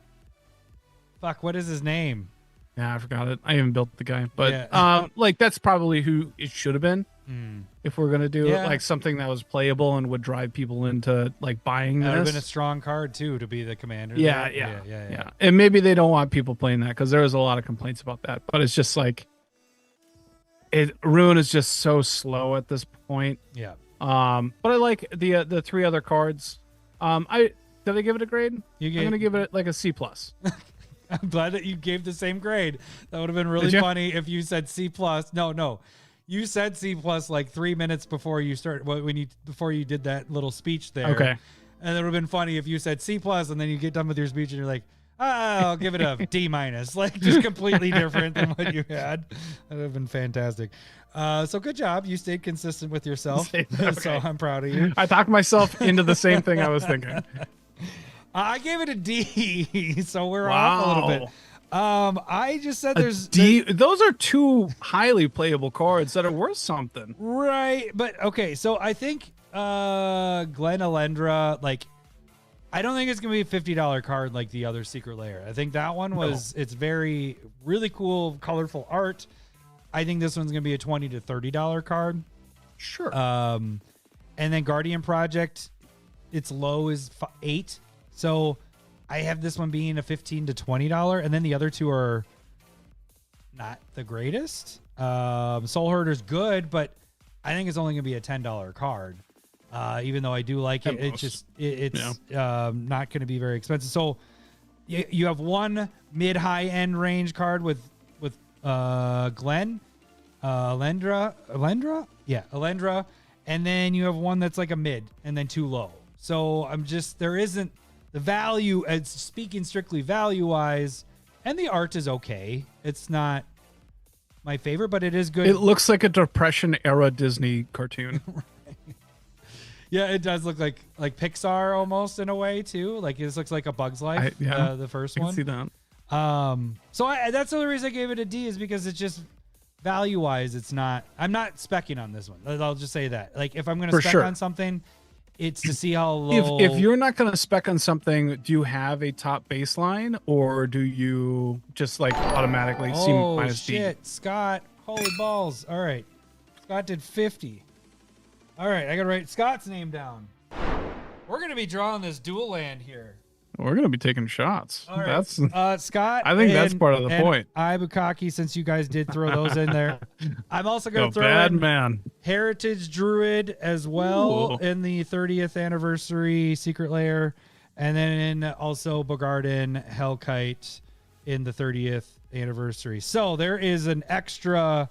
Fuck, what is his name? Yeah, I forgot it. I even built the guy. But like that's probably who it should have been. If we're gonna do like something that was playable and would drive people into like buying That would have this. been a strong card too to be the commander. Yeah, there. yeah. And maybe they don't want people playing that because there was a lot of complaints about that. But it's just like Rune is just so slow at this point. Yeah. But I like the 3 other cards. Did I give it a grade? I'm gonna give it like a C plus. I'm glad that you gave the same grade. That would have been really funny if you said C plus. No. You said C plus like 3 minutes before you before you did that little speech there. Okay. And it would have been funny if you said C plus and then you get done with your speech and you're like, I'll give it a D minus. Like just completely different than what you had. That would have been fantastic. So good job. You stayed consistent with yourself. Okay. So I'm proud of you. I talked myself into the same thing I was thinking. I gave it a D, so we're off a little bit. I just said there's D. Those are 2 highly playable cards that are worth something. Right, but okay, so I think Glen Elendra, like I don't think it's gonna be a $50 card like the other Secret Lair. I think that one was it's very really cool, colorful art. I think this one's gonna be a $20 to $30 card. Sure. And then Guardian Project, its low is 8. So I have this one being a $15 to $20, and then the other 2 are not the greatest. Soul Herder's good, but I think it's only gonna be a $10 card. Even though I do like it, it's not going to be very expensive. So you have one mid-high end range card with Glen, Elendra, and then you have one that's like a mid and then 2 low. So there isn't the value as speaking strictly value wise, and the art is okay. It's not my favorite, but it is good. It looks like a Depression era Disney cartoon. Yeah, it does look like Pixar almost in a way too. Like this looks like a Bug's Life, the first I one. can see that. So that's the only reason I gave it a D is because it's just value wise, it's not. I'm not specking on this one. I'll just say that. Like if I'm gonna For spec sure. on something, it's to see how low. If you're not going to spec on something, do you have a top baseline, or do you just like automatically C minus D? Shit, Scott! Holy balls! All right, Scott did 50. All right, I gotta write Scott's name down. We're gonna be drawing this dual land here. We're going to be taking shots. All right. That's Scott. I think that's part of the point. Ibukaki, since you guys did throw those in there, I'm also gonna a throw bad in man. Heritage Druid as well Ooh. in the 30th anniversary Secret Lair, and then also Bogarden Hellkite in the 30th anniversary. So there is an extra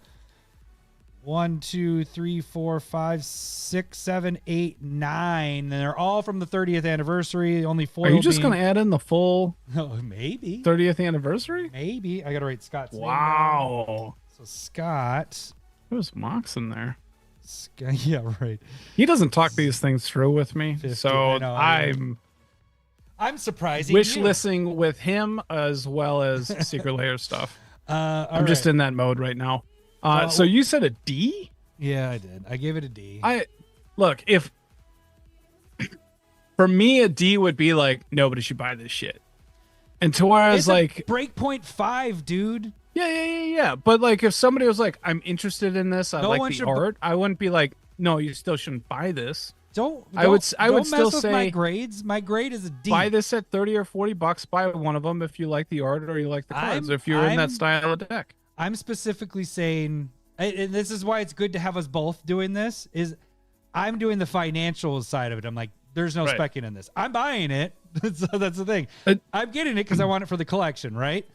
1, 2, 3, 4, 5, 6, 7, 8, 9. And they're all from the 30th anniversary. Only foil. Are you just going to add in the full Oh, maybe. 30th anniversary? Maybe. I got to write Scott's name down. Wow. So Scott. There's Mox in there. Yeah, right. He doesn't talk these things through with me, 50, so I know, I'm surprising wish you. listing with him as well as Secret Lair stuff. I'm just in that mode right now. So you said a D? Yeah, I did. I gave it a D. Look, if for me a D would be like nobody should buy this shit. And Torres It's like a breakpoint 5, dude. yeah. But like if somebody was like, I'm interested in this, I No one like the should art, I wouldn't be like, no, you still shouldn't buy this. I would don't still mess with say my grades. My grade is a D. buy this at 30 or 40 bucks. Buy one of them if you like the art or you like the cards. If you're in I'm- that style of deck. I'm specifically saying, and this is why it's good to have us both doing this, is I'm doing the financial side of it. I'm like, there's no Right. specking in this. I'm buying it. So that's the thing. Uh, I'm getting it because I want it for the collection, right?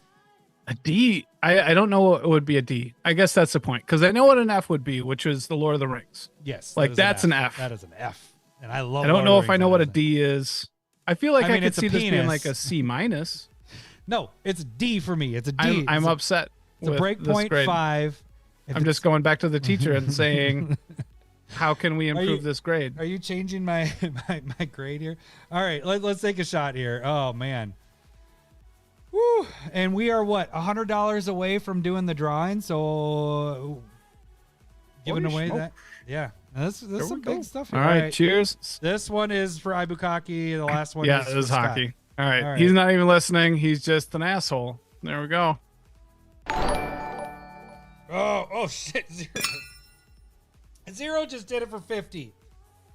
A D, I don't know what would be a D. I guess that's the point because I know what an F would be, which is the Lord of the Rings. Yes. Like, that is that's an F. That is an F. And I love I don't Lord know of if the I know Rings. what a That is D is. I feel like I I, mean, could it's a see this being penis. like a C minus. No, it's a D for me. It's a D. I'm It's a- upset. It's a with this breakpoint grade. 5. If I'm it's- just going back to the teacher and saying, how can we you- improve this grade? Are you changing my my grade here? All right, let's take a shot here. Oh man. Woo! And we are what, $100 away from doing the drawing, so giving Holy away smoke. that. Yeah. Now, this There some we go. big stuff All here. right, cheers. This one is for Ibukaki. The last one Yeah, is it for was Scott. hockey. All right. All right. He's not even listening. He's just an asshole. There we go. Oh shit. Zero just did it for 50.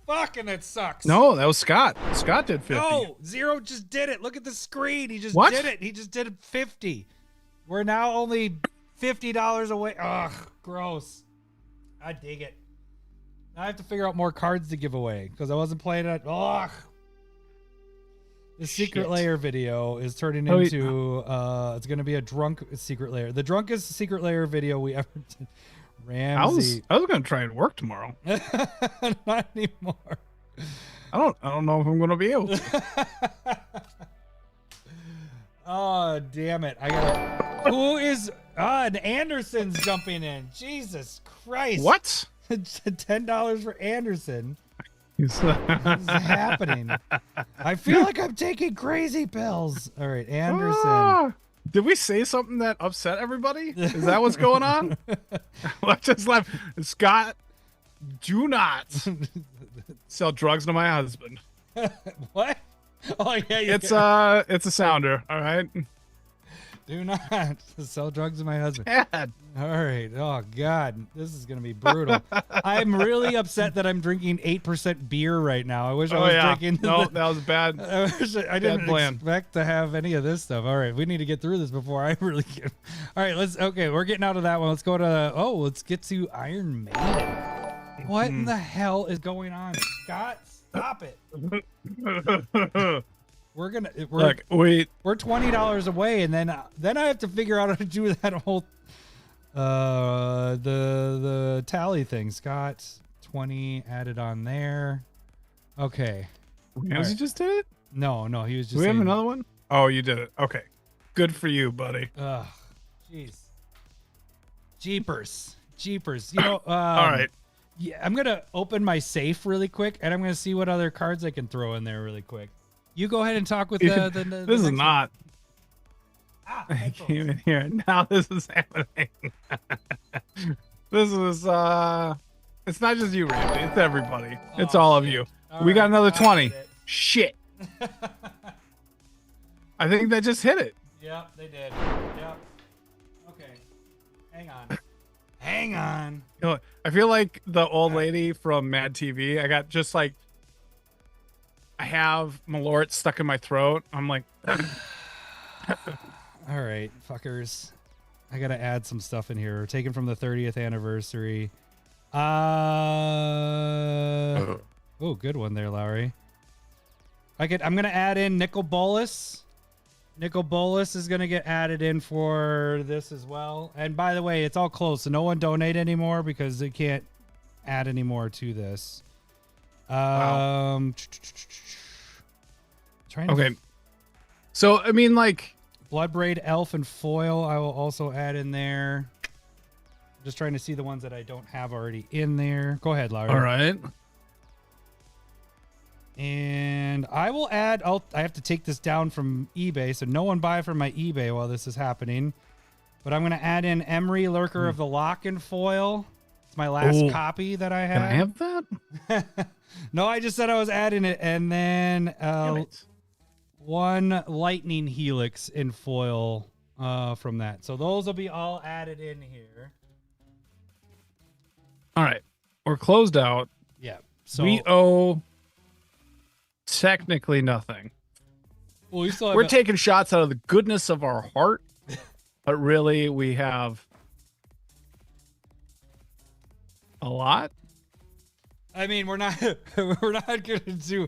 Fucking that sucks. No, that was Scott. Scott did 50. No, Zero just did it. Look at the screen. He just What? did it. He just did it 50. We're now only $50 away. Ugh, gross. I dig it. Now I have to figure out more cards to give away because I wasn't playing it. Ugh. The Secret Shit. Lair video is turning Oh, into it's going to be a drunk Secret Lair. The drunkest Secret Lair video we ever did. Ramsey. I was gonna try and work tomorrow. Not anymore. I don't know if I'm gonna be able to. Oh, damn it. I gotta. Who is. And Anderson's jumping in. Jesus Christ. What? $10 for Anderson. He's- What is happening? I feel like I'm taking crazy pills. All right, Anderson. Ah! Did we say something that upset everybody? Is that what's going on? Let's just laugh. Scott, do not sell drugs to my husband. What? Oh, yeah, It's a sounder, all right? Do not sell drugs to my husband. Dad. All right. Oh God, this is gonna be brutal. I'm really upset that I'm drinking 8% beer right now. I wish I Oh was yeah. drinking. No, that was bad. I wish I didn't plan. expect to have any of this stuff. All right, we need to get through this before I really get. All right, okay, we're getting out of that one. Let's go to let's get to Iron Maiden. What in the hell is going on, Scott? Stop it. We're Look, wait. we're $20 away, and then I have to figure out how to do that whole the tally thing. Scott 20 added on there. Okay. Ramsey right. just did it? No, he was just Do we have saying- another one? Oh, you did it. Okay. Good for you, buddy. Ugh, jeez. Jeepers. You know, All right. yeah, I'm going to open my safe really quick, and I'm going to see what other cards I can throw in there really quick. You go ahead and talk with the This is next not. one. I came in here. Now this is happening. This is it's not just you, Randy. It's everybody. It's all of you. We got another 20. Shit. I think that just hit it. Yep, they did. Yep. Okay. Hang on. Hang on. You know, I feel like the old lady from Mad TV. I got just like I have Malort stuck in my throat. I'm like All right, fuckers. I gotta add some stuff in here. Taken from the 30th anniversary. Oh, good one there, Lowry. I'm gonna add in Nicol Bolas. Nicol Bolas is gonna get added in for this as well. And by the way, it's all closed, so no one donate anymore because they can't add any more to this. Wow. Okay. So I mean, like Bloodbraid, Elf, and Foil. I will also add in there. Just trying to see the ones that I don't have already in there. Go ahead, Larry. all right. And I will add. I have to take this down from eBay, so no one buy from my eBay while this is happening. But I'm going to add in Emery, Lurker of the Lock and Foil. It's my last copy that I have. Can I have that? No, I just said I was adding it, and then one Lightning Helix in foil from that. So those will be all added in here. All right, we're closed out. Yeah. So We owe technically nothing. well, we still have We're taking shots out of the goodness of our heart, but really we have a lot. I mean, we're not gonna do.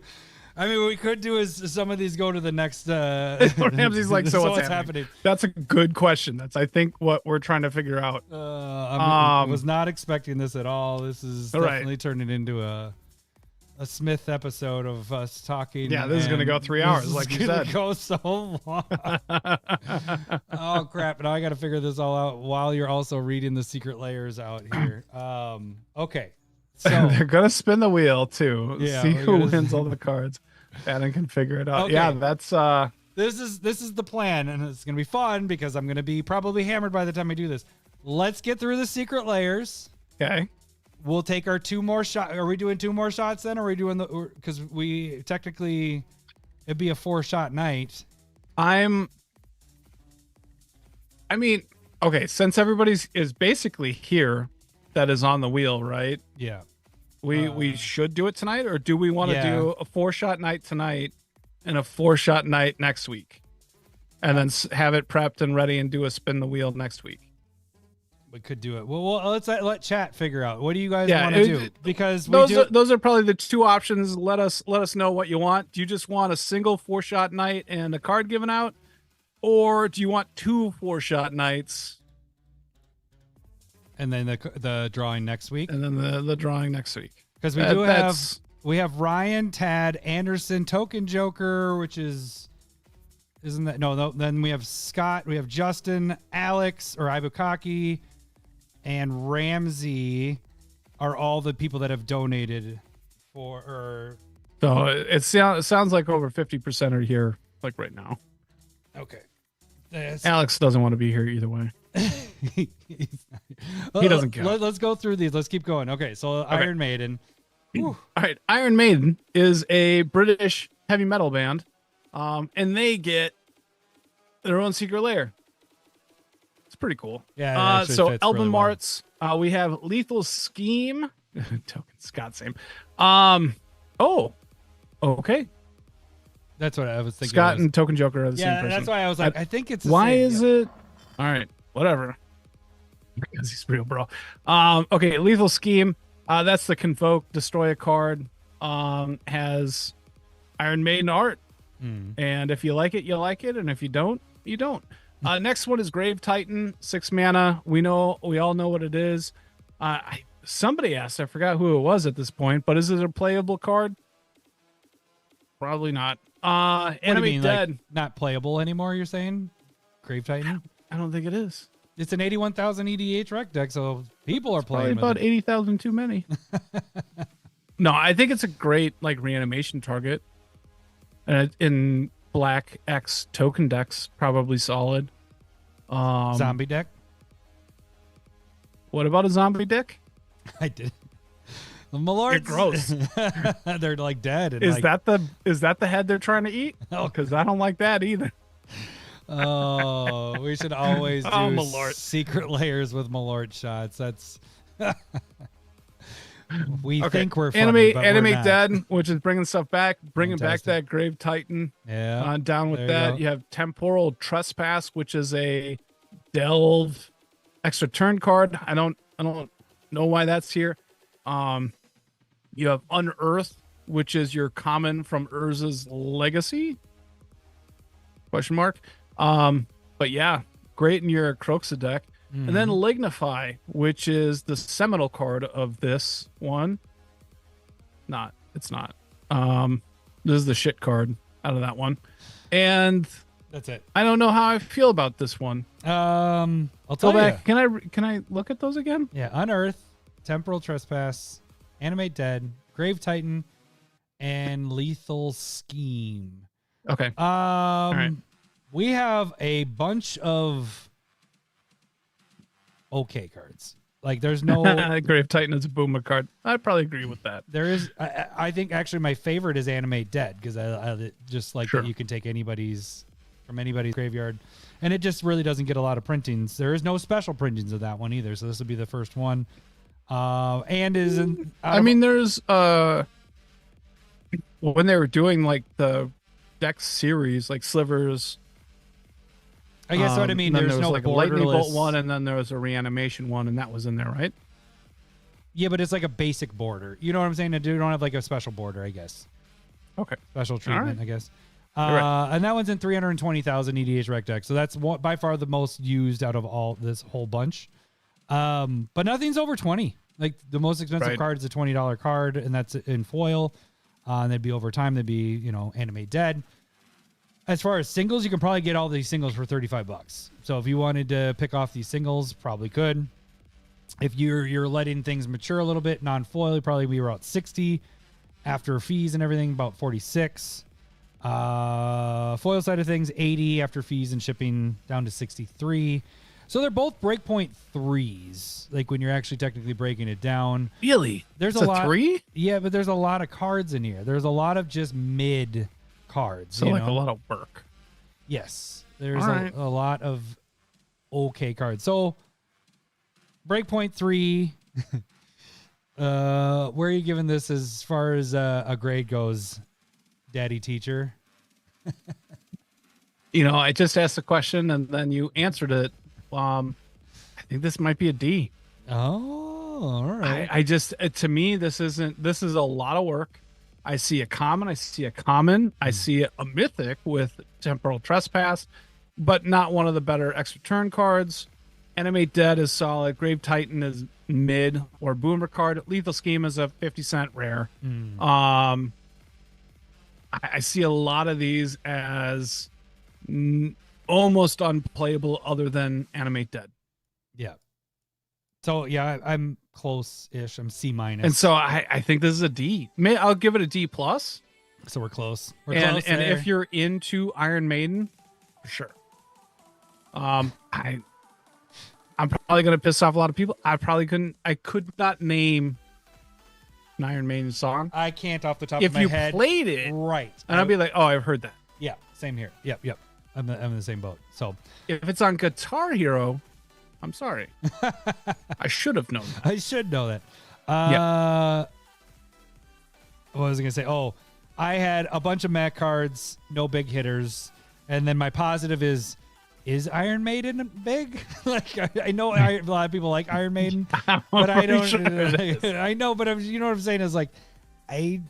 I mean, what we could do is some of these go to the next. Ramsey's like, so what's happening? That's a good question. That's I think what we're trying to figure out. I was not expecting this at all. This is definitely turning into a Smith episode of us talking. Yeah, this is gonna go 3 hours, like you said. Go so long. Oh crap! Now I got to figure this all out while you're also reading the secret layers out here. Okay. So they're gonna spin the wheel too. Yeah, See we're who gonna- wins all the cards. Adam can figure it out. Okay. Yeah, that's this is the plan, and it's gonna be fun because I'm gonna be probably hammered by the time I do this. Let's get through the secret layers. okay. We'll take our 2 more shots. Are we doing 2 more shots then? Or are we doing the? Because we technically, it'd be a 4-shot night. I mean, okay, since everybody's is basically here that is on the wheel, right? Yeah. We should do it tonight, or do we want to Yeah. do a 4-shot night tonight and a 4-shot night next week, and then have it prepped and ready and do a spin the wheel next week? We could do it. Well, let's let chat figure out. What do you guys Yeah, want to do? Because those are probably the 2 options. Let us know what you want. Do you just want a single 4-shot night and a card given out, or do you want 2 4-shot nights and then the drawing next week? and then the drawing next week? Because we have Ryan, Tad, Anderson, Token Joker, which isn't that no? Then we have Scott, we have Justin, Alex or Ibukaki, and Ramsey are all the people that have donated for. Or So it sounds like over 50% are here, like right now. okay, Alex doesn't want to be here either way. He doesn't care. Let's go through these. Let's keep going. Okay, so Iron Maiden. All right, Iron Maiden is a British heavy metal band, and they get their own secret lair. It's pretty cool. Yeah, it actually so fits Elven really well. Marts, we have Lethal Scheme. Token Scott's name. Oh, okay. That's what I was thinking. Scott and Token Joker are the same yeah, person. that's why I was like, I think it's the Why same. is it? All right, whatever. Because he's real, bro. Okay, Lethal Scheme. That's the Convoke Destroy a card. Has Iron Maiden art, and if you like it, you like it, and if you don't, you don't. Next one is Grave Titan, 6 mana. We all know what it is. Somebody asked, I forgot who it was at this point, but is it a playable card? Probably not. What do you Enemy mean, Dead. like, not playable anymore, you're saying? Grave Titan? I don't think it is. It's an 81,000 EDH rec deck, so people are Probably playing about with it. 80,000 too many. No, I think it's a great like reanimation target. And in Black X token decks, probably solid. Zombie deck? What about a zombie dick? I did. The Malorts. You're gross. They're like dead. And Is that the head they're trying to eat? Oh, because I don't like that either. Oh, we should always do Malort. secret layers with Malort shots. That's we think we're funny, but we're Animate not. Dead, which is bringing stuff back, bringing back Fantastic. that Grave Titan. Yeah, Down with there that. go. You have Temporal Trespass, which is a delve extra turn card. I don't know why that's here. You have Unearth, which is your common from Urza's Legacy? Question mark. But yeah, great in your Croxa deck. And then Lignify, which is the seminal card of this one. It's not. This is the shit card out of that one. And That's it. I don't know how I feel about this one. I'll Go tell you. back. Can I look at those again? Yeah, Unearth, Temporal Trespass, Animate Dead, Grave Titan, and Lethal Scheme. Okay. Right. We have a bunch of okay cards. Like there's no Grave Titan is a boomer card. I'd probably agree with that. there is I think actually my favorite is Animate Dead because I just like Sure. that you can take from anybody's graveyard, and it just really doesn't get a lot of printings. There is no special printings of that one either, so this will be the first one. And is in, I mean, there's when they were doing like the deck series, like Slivers. I guess what I mean. Then There's there was no like a lightning bolt borderless one, and then there was a reanimation one, and that was in there, right? Yeah, but it's like a basic border. You know what I'm saying? You don't have like a special border, I guess. Okay. Special treatment, right. I guess. right. And that one's in 320,000 EDH rec deck. So that's by far the most used out of all this whole bunch. But nothing's over 20. Like the most expensive Right. card is a $20 card, and that's in foil. And they'd be over time. They'd be, Animate Dead. As far as singles, you can probably get all these singles for $35. So if you wanted to pick off these singles, probably could. If you're letting things mature a little bit, non-foil, you'd probably be around 60. After fees and everything, about 46. Foil side of things, 80 after fees and shipping, down to 63. So they're both breakpoint 3s, like when you're actually technically breaking it down. Really? There's It's a lot. 3? Yeah, but there's a lot of cards in here. There's a lot of just mid cards. So like a lot of work. Yes, there's All right. a lot of okay cards. So breakpoint 3. Where are you giving this as far as a grade goes, Daddy Teacher? I just asked a question and then you answered it. I think this might be a D. Oh, all right. I just to me this is a lot of work. I see a common, I see a mythic with Temporal Trespass, but not one of the better extra turn cards. Animate Dead is solid. Grave Titan is mid or boomer card. Lethal Scheme is a 50-cent rare. I see a lot of these as almost unplayable other than Animate Dead. Yeah. So yeah, I'm close-ish. I'm C-. And so I think this is a D. I'll give it a D plus. So we're close. And if you're into Iron Maiden, for sure. I'm probably gonna piss off a lot of people. I could not name an Iron Maiden song. I can't off the top If of my you head. played it, Right. and I'd be like, oh, I've heard that. Yeah, same here. Yep. I'm in the same boat. So If it's on Guitar Hero, I'm sorry. I should have known that. I should know that. What was I gonna say? Oh, I had a bunch of Mac cards, no big hitters, and then my positive is Iron Maiden big? Like I know a lot of people like Iron Maiden, but I don't. Sure it is. I know, but you know what I'm saying is like I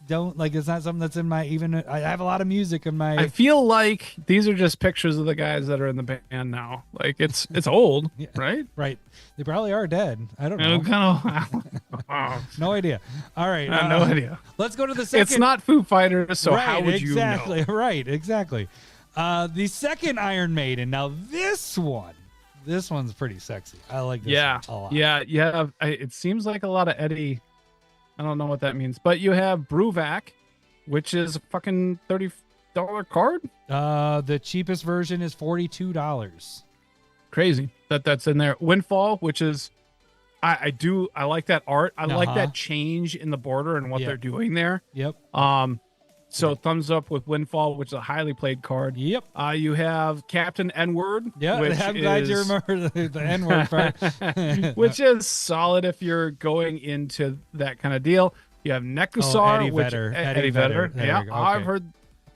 don't like. It's not something that's in my even. I have a lot of music in my. I feel like these are just pictures of the guys that are in the band now. Like it's old, Yeah. right? Right. They probably are dead. I don't I know. kind of. No idea. All right. I have no idea. Let's go to the second. It's not Foo Fighters, so right, how would exactly, you know? Right, exactly. The second Iron Maiden. Now this one's pretty sexy. I like this Yeah, one a lot. yeah. It seems like a lot of Eddie. I don't know what that means, but you have Bruvac, which is a fucking $30 card. The cheapest version is $42. Crazy that's in there. Windfall, which is I do. I like that art. I like Uh-huh. that change in the border and what Yeah. they're doing there. Yep. So thumbs up with Windfall, which is a highly played card. Yep. You have Captain N-Word. Yeah. which I'm glad you is- remember the N-word part. which is solid if you're going into that kind of deal. You have Nekusar, Eddie which Vedder. Eddie Eddie Vedder. Vedder. There Yeah, we go. I've Okay.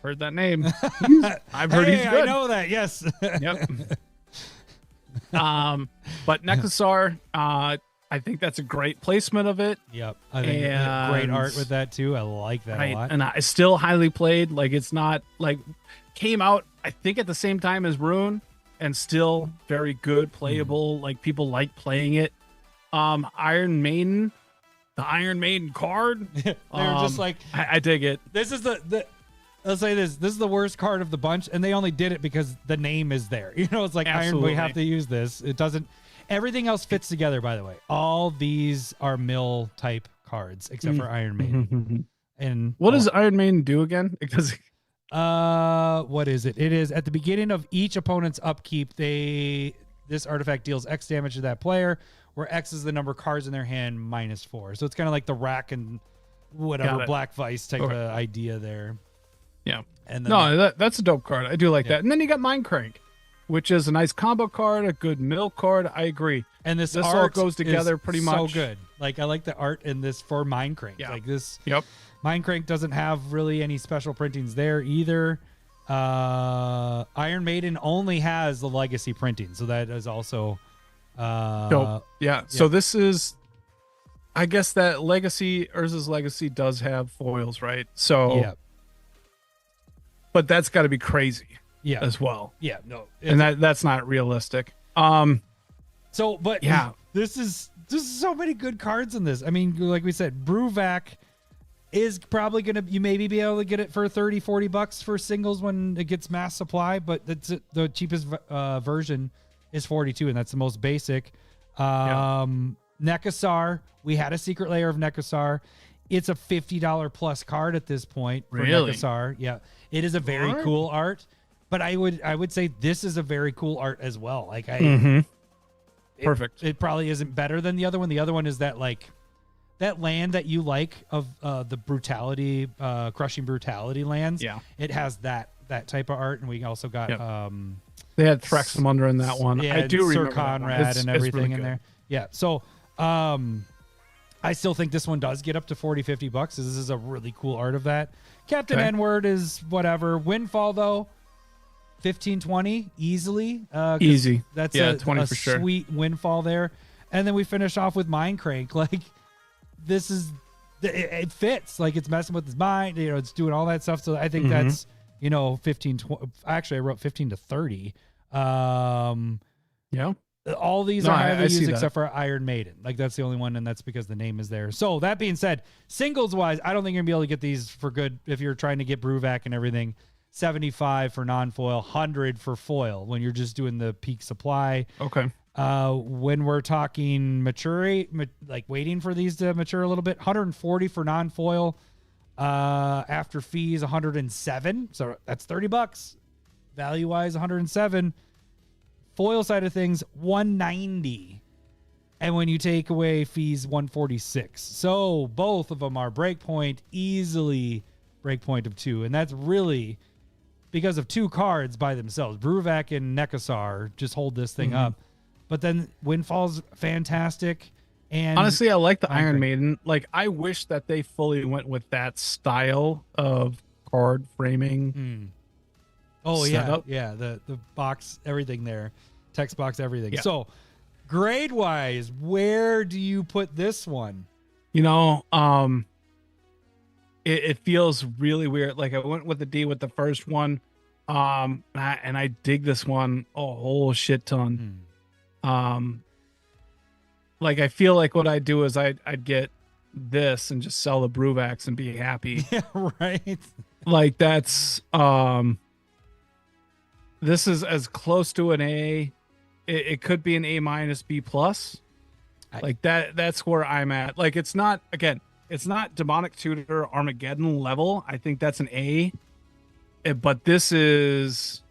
heard that name. I've heard Hey, he's good. I know that. Yes. Yep. But Nekusar, I think that's a great placement of it. Yep. I think great And- art with that too. I like that a Right. lot. And I still highly played. Like it's not like came out, I think at the same time as Rune and still very good, playable. Like people like playing it. Iron Maiden, the Iron Maiden card. They were just like, I dig it. this is the I'll say this is the worst card of the bunch, and they only did it because the name is there. You know, it's like Iron, we Absolutely. have to use this. It doesn't, everything else fits together, by the way. All these are mill type cards except for Iron Maiden. And What does Iron Maiden do again? Because what is it? It is at the beginning of each opponent's upkeep, this artifact deals X damage to that player, where X is the number of cards in their hand -4. So it's kind of like the rack and whatever Got it. Black Vice type Okay. of idea there. yeah. And then No, that's a dope card. I do like Yeah. that. And then you got Mind Crank, which is a nice combo card, a good mill card. I agree. and this this all art goes together is pretty so much. good. Like I like the art in this for Mind Crank. Yeah. Like this Yep. Mind Crank doesn't have really any special printings there either. Iron Maiden only has the legacy printing, so that is also Dope. Yeah. So this is, I guess that Legacy, Urza's Legacy does have foils, right? So, yeah, but that's got to be crazy yeah, as well. yeah. No, And that's not realistic. so but Yeah. this is so many good cards in this. I mean, like we said, Brewvac is probably gonna, you maybe be able to get it for $30-$40 for singles when it gets mass supply, but that's the cheapest version is 42, and that's the most basic. Nekasar, we had a Secret Lair of Nekasar. It's a $50 plus card at this point for Really? Nekasar. Yeah, it is a very What? cool art, but I would say this is a very cool art as well. Like Perfect. it probably isn't better than the other one. The other one is that that land that you like of the brutality, crushing brutality lands. Yeah. It has that type of art, and we also got Yep. They had Thraxamundra in that one. yeah, I do Sir remember that one. Conrad It's- and it's everything really in good. there. Yeah. So I still think this one does get up to $40-$50. This is a really cool art of that. Captain Okay. N-word is whatever. Windfall though, 15-20 easily. 'Cause Easy. That's Yeah, a 20 for sure. sweet windfall there. And then we finish off with Mind Crank. Like this is, it fits. Like it's messing with his mind. You know, it's doing all that stuff. So I think Mm-hmm. that's, 15-20. Actually, I wrote 15-30. Yeah. All these No, are I highly see used that. except for Iron Maiden. Like that's the only one, and that's because the name is there. So that being said, singles wise, I don't think you're gonna be able to get these for good if you're trying to get Brewvac and everything. 75 for non-foil, 100 for foil when you're just doing the peak supply. Okay. When we're talking like waiting for these to mature a little bit, 140 for non-foil. After fees, 107. So that's $30. Value wise, 107. Foil side of things, 190. And when you take away fees, 146. So both of them are breakpoint, easily breakpoint of 2. And that's really because of 2 cards by themselves. Brewvac and Nekasar just hold this thing up. But then Windfall's fantastic. And Honestly, I like the Mind Iron Crank. Maiden. Like, I wish that they fully went with that style of card framing. oh yeah, setup. yeah, the box, everything there, text box, everything. Yeah. So grade wise, where do you put this one? You know, it feels really weird. Like I went with the D with the first one, and I dig this one a whole shit ton. Like I feel like what I'd do is I'd get this and just sell the Brewvacs and be happy. Yeah, right. Like that's this is as close to an A. It could be an A minus B plus. Like that's where I'm at. Like it's not, again, it's not Demonic Tutor Armageddon level. I think that's an A. But this is,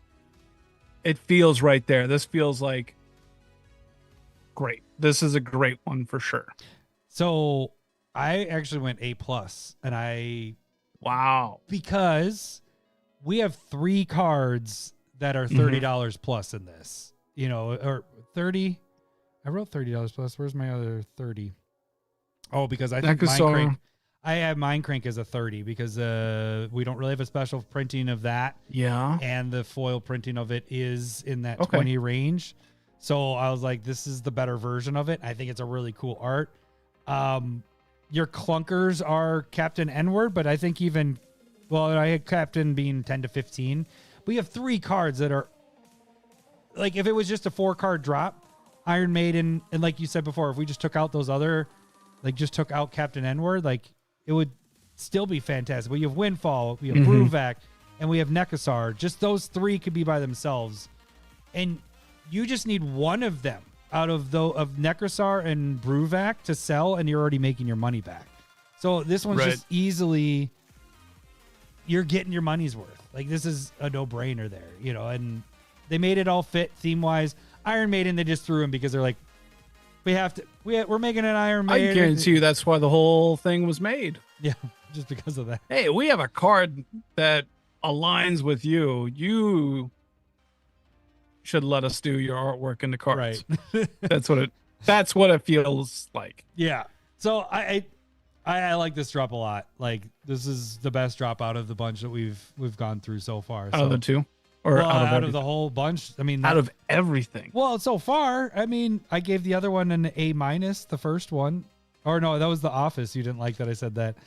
it feels right there. This feels like great. This is a great one for sure. So I actually went A plus, and Wow. because we have 3 cards that are $30 plus in this, or 30. I wrote $30 plus. Where's my other 30? Oh, because I think I have Mind Crank as a 30 because we don't really have a special printing of that. Yeah. And the foil printing of it is in that 20 range. So I was like, this is the better version of it. I think it's a really cool art. Your clunkers are Captain N-word, but I think I had Captain being 10 to 15. We have 3 cards that are like, if it was just a 4-card drop, Iron Maiden, and like you said before, if we just took out those other, like just took out Captain N-word, like it would still be fantastic. But you have Windfall, we have Bruvac, and we have Nekasar. Just those 3 could be by themselves. And you just need one of them out of Nekasar and Bruvac to sell, and you're already making your money back. So this one's just easily, you're getting your money's worth. Like this is a no-brainer there, and they made it all fit theme-wise. Iron Maiden, they just threw him because they're like, we're making an Iron Maiden. I guarantee you that's why the whole thing was made. Yeah, just because of that. Hey, we have a card that aligns with you. You should let us do your artwork in the cards. Right. That's what it feels like. Yeah. So I like this drop a lot. Like this is the best drop out of the bunch that we've gone through so far. Out of the 2? Or out of the whole bunch. I mean, out of everything. Well, so far, I mean, I gave the other one an A minus, the first one. Or no, that was The Office. You didn't like that I said that.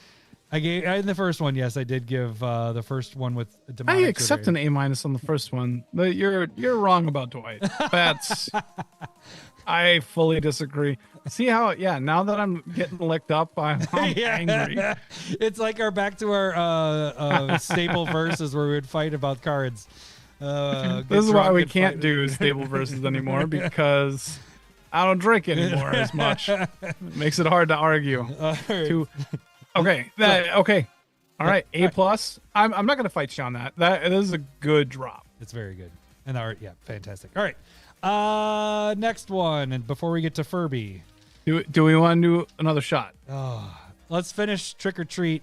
In the first one, yes, I did give the first one with I accept an A minus on the first one. But you're wrong about Dwight. I fully disagree. See how, now that I'm getting licked up, I'm angry. It's like back to our staple verses where we would fight about cards. This is why we can't do stable verses anymore, because I don't drink anymore as much. It makes it hard to argue. Okay. All right. A plus. I'm not going to fight you on that. This is a good drop. It's very good. And the art, fantastic. All right. Next one. And before we get to Furby. Do we want to do another shot? Oh, let's finish Trick or Treat.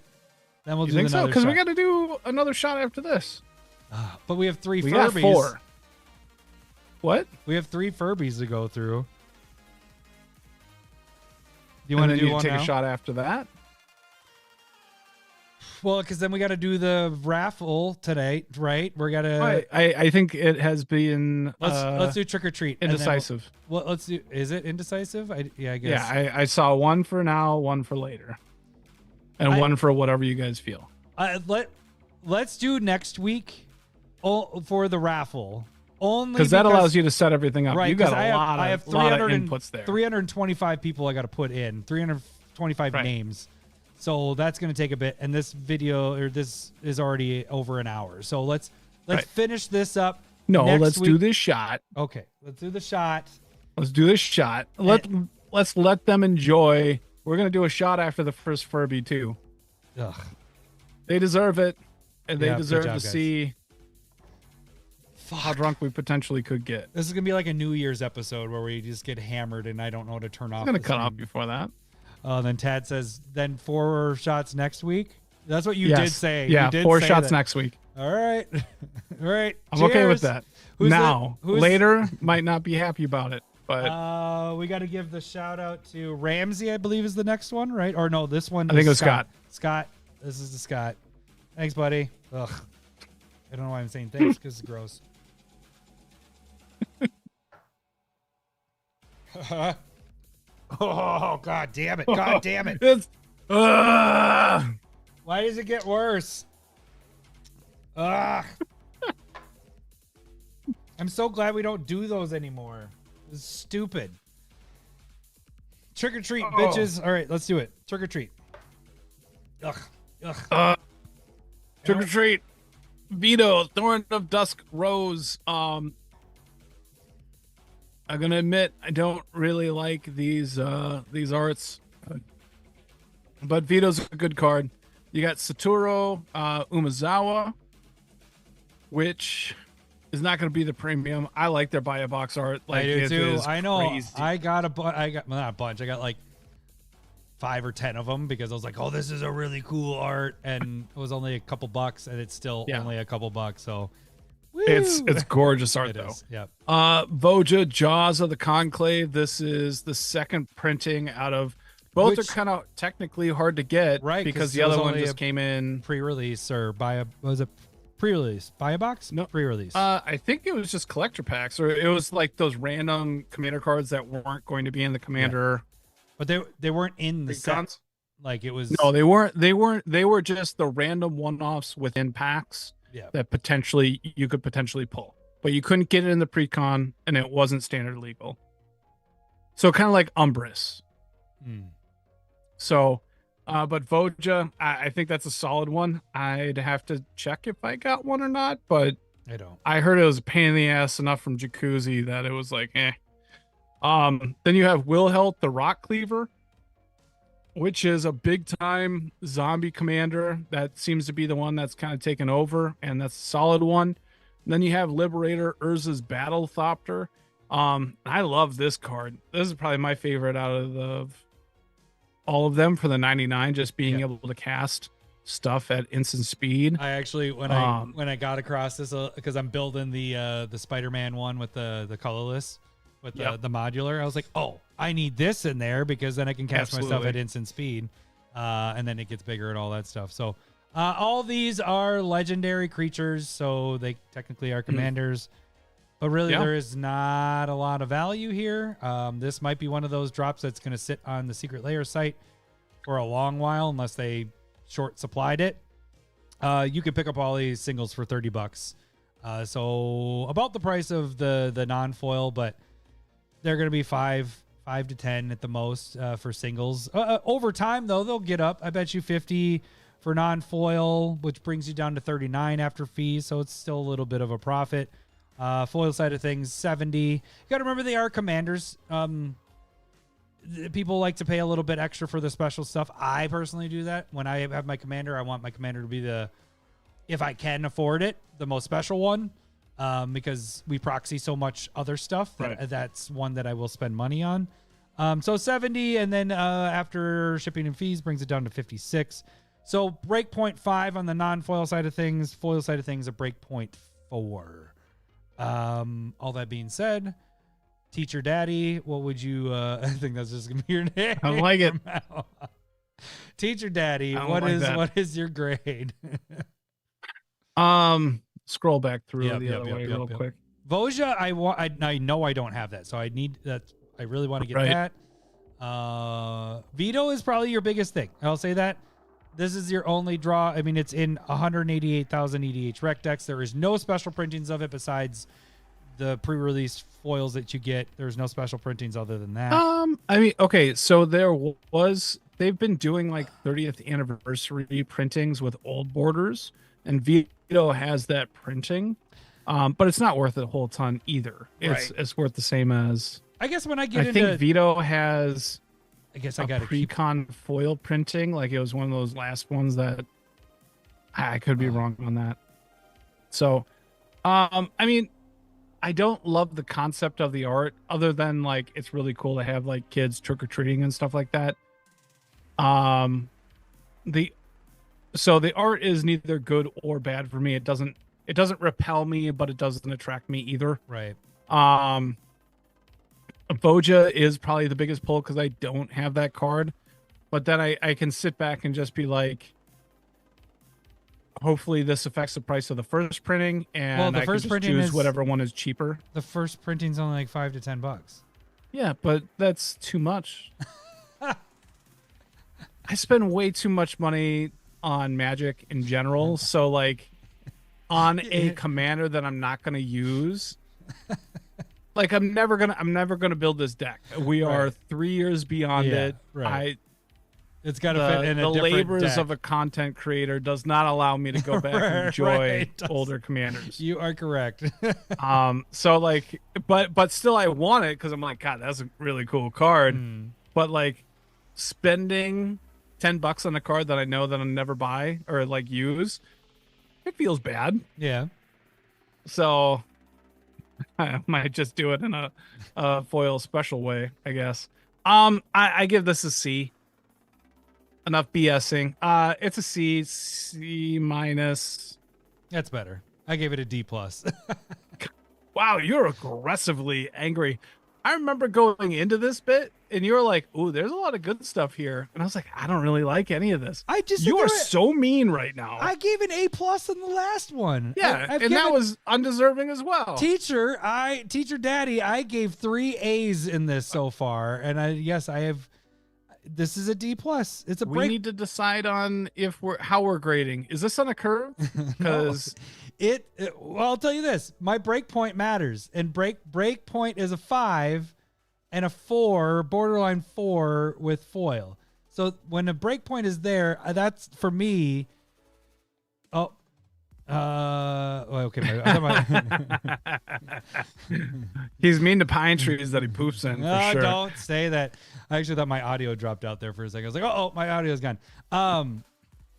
Then we'll do think another so? Because shot. we got to do another shot after this. But we have 3 we Furbies. Got 4. What? We have 3 Furbies to go through. Do you want to do one take now? a shot after that? Well, because then we got to do the raffle today, right? We're gonna. I think it has been. Let's do Trick or Treat. Indecisive. Well, let's do. Is it indecisive? I guess. Yeah, I saw one for now, one for later, and one for whatever you guys feel. Let's do next week for the raffle. Only because that allows you to set everything up. Right, you got a lot of inputs there. 325 people I got to put in. 325 names. So that's going to take a bit. And this video or this is already over an hour. So let's finish this up. No, next let's week. do this shot. Okay, let's do the shot. Let's do this shot. Let's let them enjoy. We're going to do a shot after the first Furby too. Ugh. They deserve it, and they Yeah, deserve good job, to guys. see how drunk we potentially could get. This is going to be like a New Year's episode where we just get hammered and I don't know how to turn off. I'm going to the cut off screen. before that. Then Tad says, then 4 shots next week. That's what you did say. Yeah, you did 4 say shots that. next week. All right. All right. I'm okay with Cheers. that. Who's now, who's- later, might not be happy about it, but we got to give the shout out to Ramsey, I believe is the next one, right? Or no, this one. I think is it was Scott. Scott. This is the Scott. Thanks, buddy. Ugh. I don't know why I'm saying thanks because it's gross. Oh, God damn it. God damn it. It's, Why does it get worse? Ugh. I'm so glad we don't do those anymore. This is stupid. Trick or treat, bitches. All right, let's do it. Trick or treat. Ugh. Ugh. trick or treat. Vito, Thorn of Dusk Rose. I'm gonna admit I don't really like these arts, but Vito's a good card. You got Satoru Umezawa, which is not going to be the premium. I like their buy a box art. Like I do it too. is I know. crazy. I got not a bunch. I got like 5 or 10 of them because I was like, oh, this is a really cool art, and it was only a couple bucks, and it's still only a couple bucks. So it's gorgeous art it though. is. Yep. Voja Jaws of the Conclave. This is the second printing out of. Both Which- are kind of technically hard to get, Right, Because 'cause the it was other one only just a came in. Pre-release or was it pre-release? Buy a box? No. Pre-release. I think it was just collector packs, or it was like those random commander cards that weren't going to be in the commander. But they weren't in the set. Recons. Like it was. No, they weren't. They were just the random one-offs within packs Yeah. that you could potentially pull, but you couldn't get it in the pre-con, and it wasn't standard legal. So kind of like Umbrus. Hmm. So, but Voja, I think that's a solid one. I'd have to check if I got one or not, but I don't. I heard it was a pain in the ass enough from Jacuzzi that it was like, eh. Then you have Wilhelt the Rock Cleaver, which is a big time zombie commander that seems to be the one that's kind of taken over, and that's a solid one. Then you have Liberator Urza's Battle Thopter. I love this card. This is probably my favorite out of all of them for the 99, just being able to cast stuff at instant speed. I actually when I got across this because I'm building the Spider-Man one with the colorless with the modular, I was like, oh, I need this in there because then I can cast my stuff Absolutely. at instant speed, and then it gets bigger and all that stuff. So all these are legendary creatures, so they technically are commanders. But really, there is not a lot of value here. This might be one of those drops that's going to sit on the Secret Lair site for a long while, unless they short supplied it. You can pick up all these singles for $30, so about the price of the non-foil, but they're going to be five to 10 at the most for singles. Over time, though, they'll get up. I bet you 50 for non-foil, which brings you down to 39 after fees, so it's still a little bit of a profit. Foil side of things, 70. You got to remember they are commanders. People like to pay a little bit extra for the special stuff. I personally do that. When I have my commander, I want my commander to be if I can afford it, the most special one, because we proxy so much other stuff that that's one that I will spend money on. So 70, and then after shipping and fees brings it down to 56. So breakpoint 5 on the non-foil side of things. Foil side of things, a breakpoint 4. All that being said, Teacher Daddy, what would you I think that's just gonna be your name. I like it. Teacher Daddy, what is your grade? Scroll back through the other way real quick. Voja, I know I don't have that, so I need that. I really want to get that. Veto is probably your biggest thing. I'll say that. This is your only draw. I mean, it's in 188,000 EDH rec decks. There is no special printings of it besides the pre-release foils that you get. There's no special printings other than that. I mean, okay, so they've been doing like 30th anniversary printings with old borders, and Veto has that printing, but it's not worth it a whole ton either. It's worth the same as. I guess when I get I think Veto has. I guess I I got pre-con foil printing, like it was one of those last ones that I could be wrong on that. So, I mean, I don't love the concept of the art, other than like it's really cool to have like kids trick or treating and stuff like that. The art is neither good or bad for me. It doesn't repel me, but it doesn't attract me either. Right. Voja is probably the biggest pull because I don't have that card, but then I can sit back and just be like, hopefully this affects the price of the first printing, and the I first can just printing choose is whatever one is cheaper. The first printing's only like $5 to $10. Yeah, but that's too much. I spend way too much money on Magic in general, so like on a commander that I'm not going to use. Like I'm never gonna build this deck. We are 3 years beyond it. Right. It's got to fit in a the different labors deck. of a content creator does not allow me to go back and enjoy older commanders. You are correct. So like, but still, I want it because I'm like, God, that's a really cool card. But like, spending $10 on a card that I know that I'll never buy or like use, it feels bad. Yeah. So I might just do it in a foil special way, I guess. I give this a C. Enough BSing. It's a C minus. That's better. I gave it a D plus. Wow, you're aggressively angry. I remember going into this bit and you were like, "Ooh, there's a lot of good stuff here," and I was like, "I don't really like any of this." You are so mean right now. I gave an A plus in the last one. Yeah, and that was undeserving as well. Teacher Daddy, I gave 3 A's in this so far, and I have. This is a D plus. It's a break. We need to decide on how we're grading. Is this on a curve? Because well, I'll tell you this: my break point matters, and break point is a 5 and a 4, borderline 4 with foil. So when a break point is there, that's for me. Oh, okay. He's mean to pine trees that he poops in. For sure. Don't say that. I actually thought my audio dropped out there for a second. I was like, oh, my audio's gone.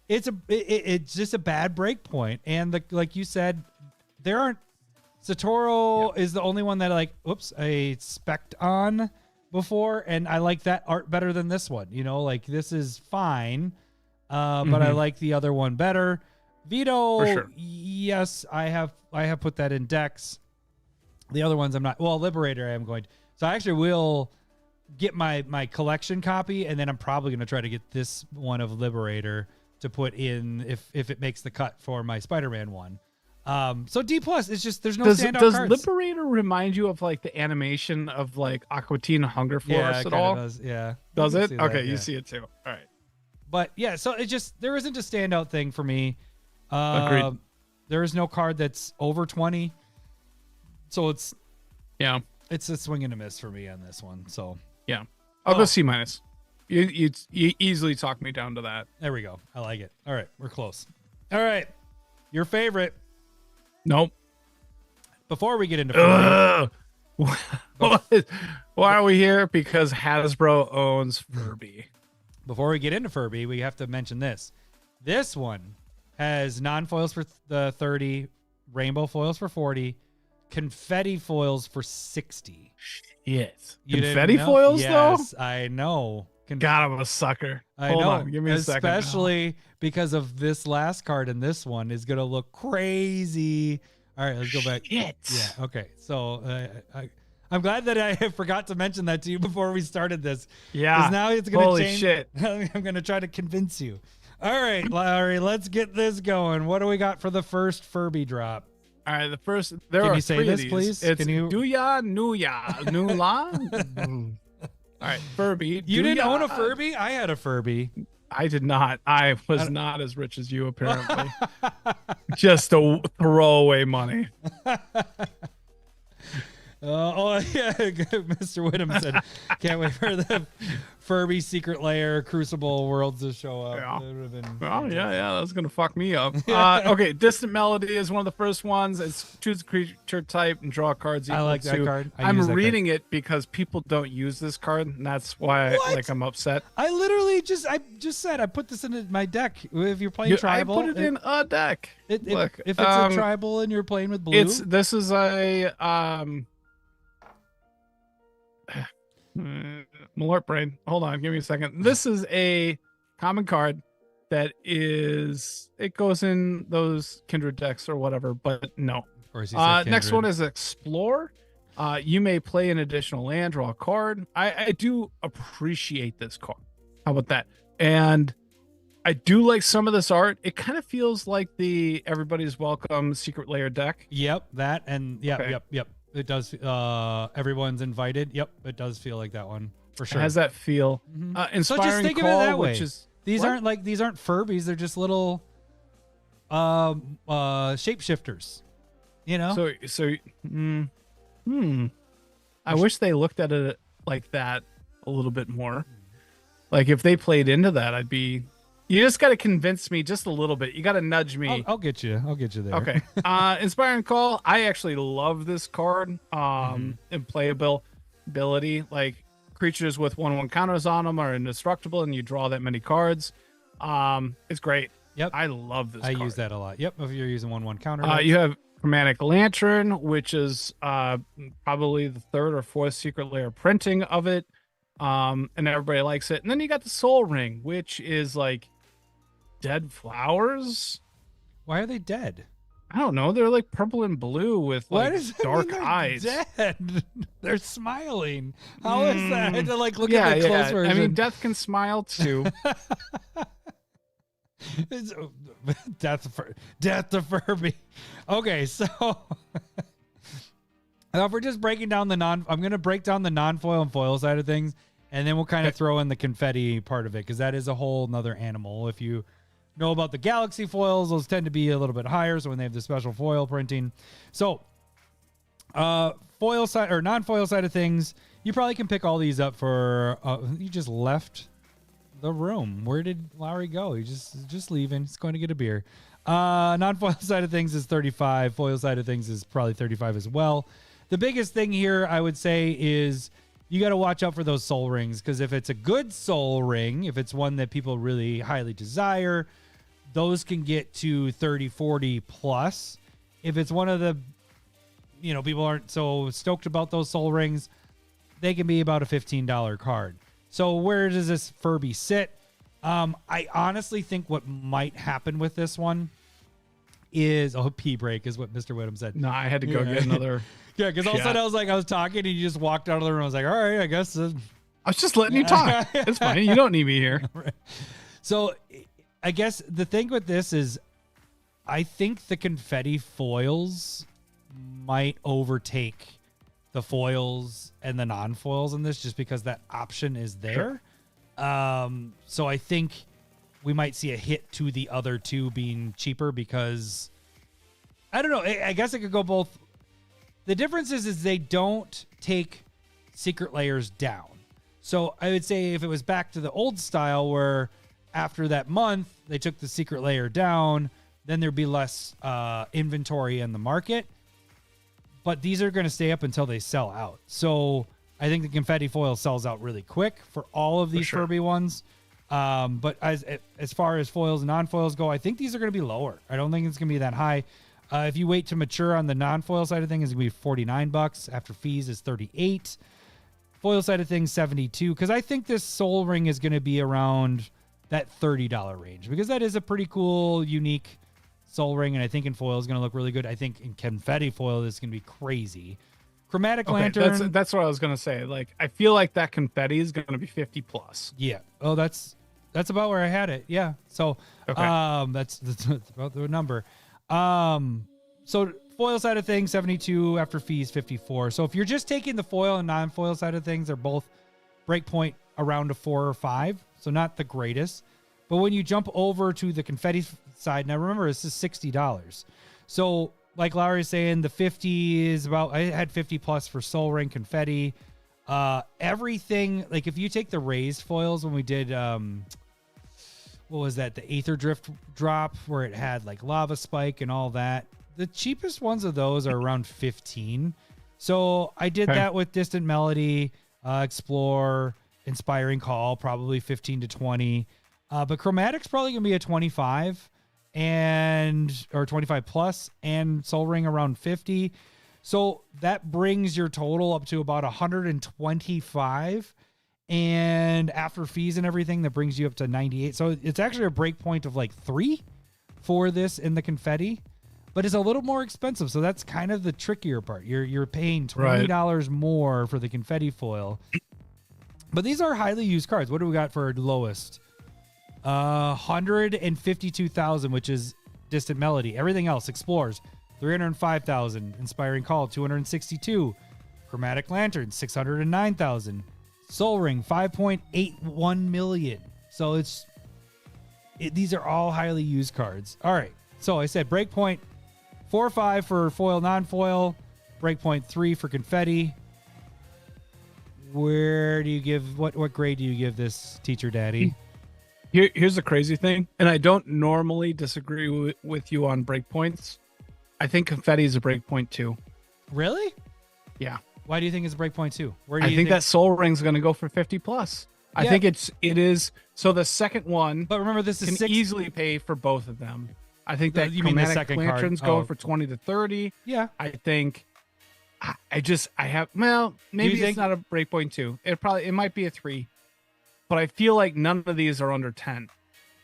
It's just a bad break point, and like you said, there aren't. Satoru is the only one that I spec'd on before, and I like that art better than this one. Like this is fine, but I like the other one better. Vito, for sure. Yes, I have put that in decks. The other ones I'm not. Well, Liberator I am going to. So I actually will get my collection copy, and then I'm probably going to try to get this one of Liberator to put in if it makes the cut for my Spider-Man one. So D plus, it's just there's no standout does cards. Liberator remind you of like the animation of like Aqua Teen Hunger Force at all? Does, yeah. Does it? That, okay, yeah. you see it too. All right. But yeah, so it just there isn't a standout thing for me. Agreed. There is no card that's over 20. So it's a swing and a miss for me on this one. So yeah. I'll go C minus. You easily talk me down to that. There we go. I like it. All right, we're close. All right. Your favorite. Nope. Before we get into FURBY, why are we here? Because Hasbro owns FURBY. Before we get into FURBY, we have to mention this. This one has non-foils for the 30, rainbow foils for 40, confetti foils for 60. Shit. You Confetti foils, though? Yes, I know. God, I'm a sucker. Hold on, give me a second. Especially because of this last card, and this one is going to look crazy. All right, let's go back. Shit. Yeah, okay. So I'm glad that I forgot to mention that to you before we started this. Yeah. Because now it's going to change. Shit. I'm going to try to convince you. All right, Larry, let's get this going. What do we got for the first FURBY drop? All right, the first. There Can are you say three this, of these. please? It's Can you? Noo-Lah, Noo-Lah. All right, FURBY. You didn't own a Dooyah. FURBY? I had a FURBY. I did not. I was not as rich as you, apparently. Just to throw away money. Oh, yeah. Mr. Whittam said, can't wait for the FURBY Secret Lair Crucible Worlds to show up. Yeah. It would have been Oh, yeah, that's going to fuck me up. Okay, Distant Melody is one of the first ones. It's choose a creature type and draw cards equal I like that to. card. I'm reading it because people don't use this card, and that's why I'm upset. I literally just said I put this in my deck. If you're playing tribal, I put it in a deck. Look, if it's a tribal and you're playing with blue, this is a Malort brain. Hold on, give me a second. This is a common card that it goes in those kindred decks or whatever, but no. Of course, next one is Explore. You may play an additional land, draw a card. I do appreciate this card. How about that? And I do like some of this art. It kind of feels like the Everybody's Welcome Secret Lair deck. Yep, that and Okay. yep. It does. Everyone's invited. Yep, it does feel like that one for sure. It has that feel. So Inspiring just think Call, of it that way. which is These what? aren't FURBYs. They're just little shapeshifters. You know. I wish they looked at it like that a little bit more. Like if they played into that, I'd be. You just got to convince me just a little bit. You got to nudge me. I'll get you. I'll get you there. Okay. Inspiring Call. I actually love this card. In playability, like creatures with 1/1 counters on them are indestructible, and you draw that many cards. It's great. Yep. I love this. I card. use that a lot. Yep. If you're using 1/1 counter. You have Chromatic Lantern, which is probably the third or fourth Secret Lair printing of it. And everybody likes it. And then you got the Soul Ring, which is like dead flowers. Why are they dead? I don't know. They're like purple and blue with Why like does that dark mean they're eyes. Dead. They're smiling. How is that? I had to like look Yeah, at the close yeah. version. I mean, death can smile too. It's- death to Furby. Okay, so now if we're just breaking down I'm going to break down the non-foil and foil side of things, and then we'll kind of throw in the confetti part of it, because that is a whole nother animal. If you know about the Galaxy foils, those tend to be a little bit higher, so when they have the special foil printing. So foil side or non-foil side of things, you probably can pick all these up for you just left the room. Where did Lowry go? He's just leaving. He's going to get a beer. Non-foil side of things is 35. Foil side of things is probably 35 as well. The biggest thing here, I would say, is you got to watch out for those soul rings, because if it's a good soul ring, if it's one that people really highly desire, those can get to 30, 40 plus. If it's one of the, people aren't so stoked about those soul rings, they can be about a $15 card. So where does this Furby sit? I honestly think what might happen with this one is pee break is what Mr. Whittam said. No, I had to go get another. Yeah, because all of a sudden I was talking and you just walked out of the room. I was like, all right, I guess. I was just letting you talk. It's fine. You don't need me here. Right. So I guess the thing with this is I think the confetti foils might overtake the foils and the non-foils in this, just because that option is there. Sure. So I think we might see a hit to the other two being cheaper, because I don't know. I guess it could go both. The difference is they don't take Secret Lairs down. So I would say if it was back to the old style where after that month they took the Secret Lair down, then there'd be less inventory in the market. But these are going to stay up until they sell out. So I think the confetti foil sells out really quick for all of these Furby ones. But as far as foils and non-foils go, I think these are going to be lower. I don't think it's going to be that high. If you wait to mature on the non-foil side of things, it's going to be $49. After fees is $38. Foil side of things, $72. Because I think this soul ring is going to be around that $30 range, because that is a pretty cool, unique soul ring, and I think in foil is going to look really good. I think in confetti foil is going to be crazy. Chromatic Lantern. That's what I was going to say. Like, I feel like that confetti is going to be 50 plus. Yeah. Oh, that's about where I had it. Yeah. So, that's about the number. So foil side of things, 72. After fees, 54. So if you're just taking the foil and non-foil side of things, they're both breakpoint around a 4 or 5. So not the greatest. But when you jump over to the confetti side, now remember, this is $60. So like Lowry's saying, the 50 is about, I had 50 plus for soul ring confetti. Everything, like if you take the raised foils when we did, what was that? The Aether Drift drop where it had like lava spike and all that. The cheapest ones of those are around 15. So I did that with Distant Melody, Explore, Inspiring Call, probably 15 to 20. But Chromatic's probably going to be a 25 or 25 plus, and Soul Ring around 50. So that brings your total up to about 125. And after fees and everything, that brings you up to 98. So it's actually a break point of like 3 for this in the confetti, but it's a little more expensive. So that's kind of the trickier part. You're paying $20 more for the confetti foil. But these are highly used cards. What do we got for lowest? 152,000, which is Distant Melody. Everything else, Explores, 305,000. Inspiring Call, 262. Chromatic Lantern, 609,000. Soul Ring, 5.81 million. So these are all highly used cards. All right. So I said breakpoint 4 or 5 for foil, non-foil. Breakpoint 3 for confetti. Where do you give what grade do you give this, Teacher Daddy? Here's the crazy thing, and I don't normally disagree with you on breakpoints. I think confetti is a breakpoint too. Really? Yeah. Why do you think it's a breakpoint too? Where do I you think that Soul Ring's going to go for 50 plus. Yeah. I think it is. So the second one, but remember, this is can easily pay for both of them. I think that You mean the chromatic second card? lantern's going Oh. for 20 to 30. Yeah. I think I have, well, maybe think- it's not a breakpoint 2. It might be a 3. But I feel like none of these are under 10.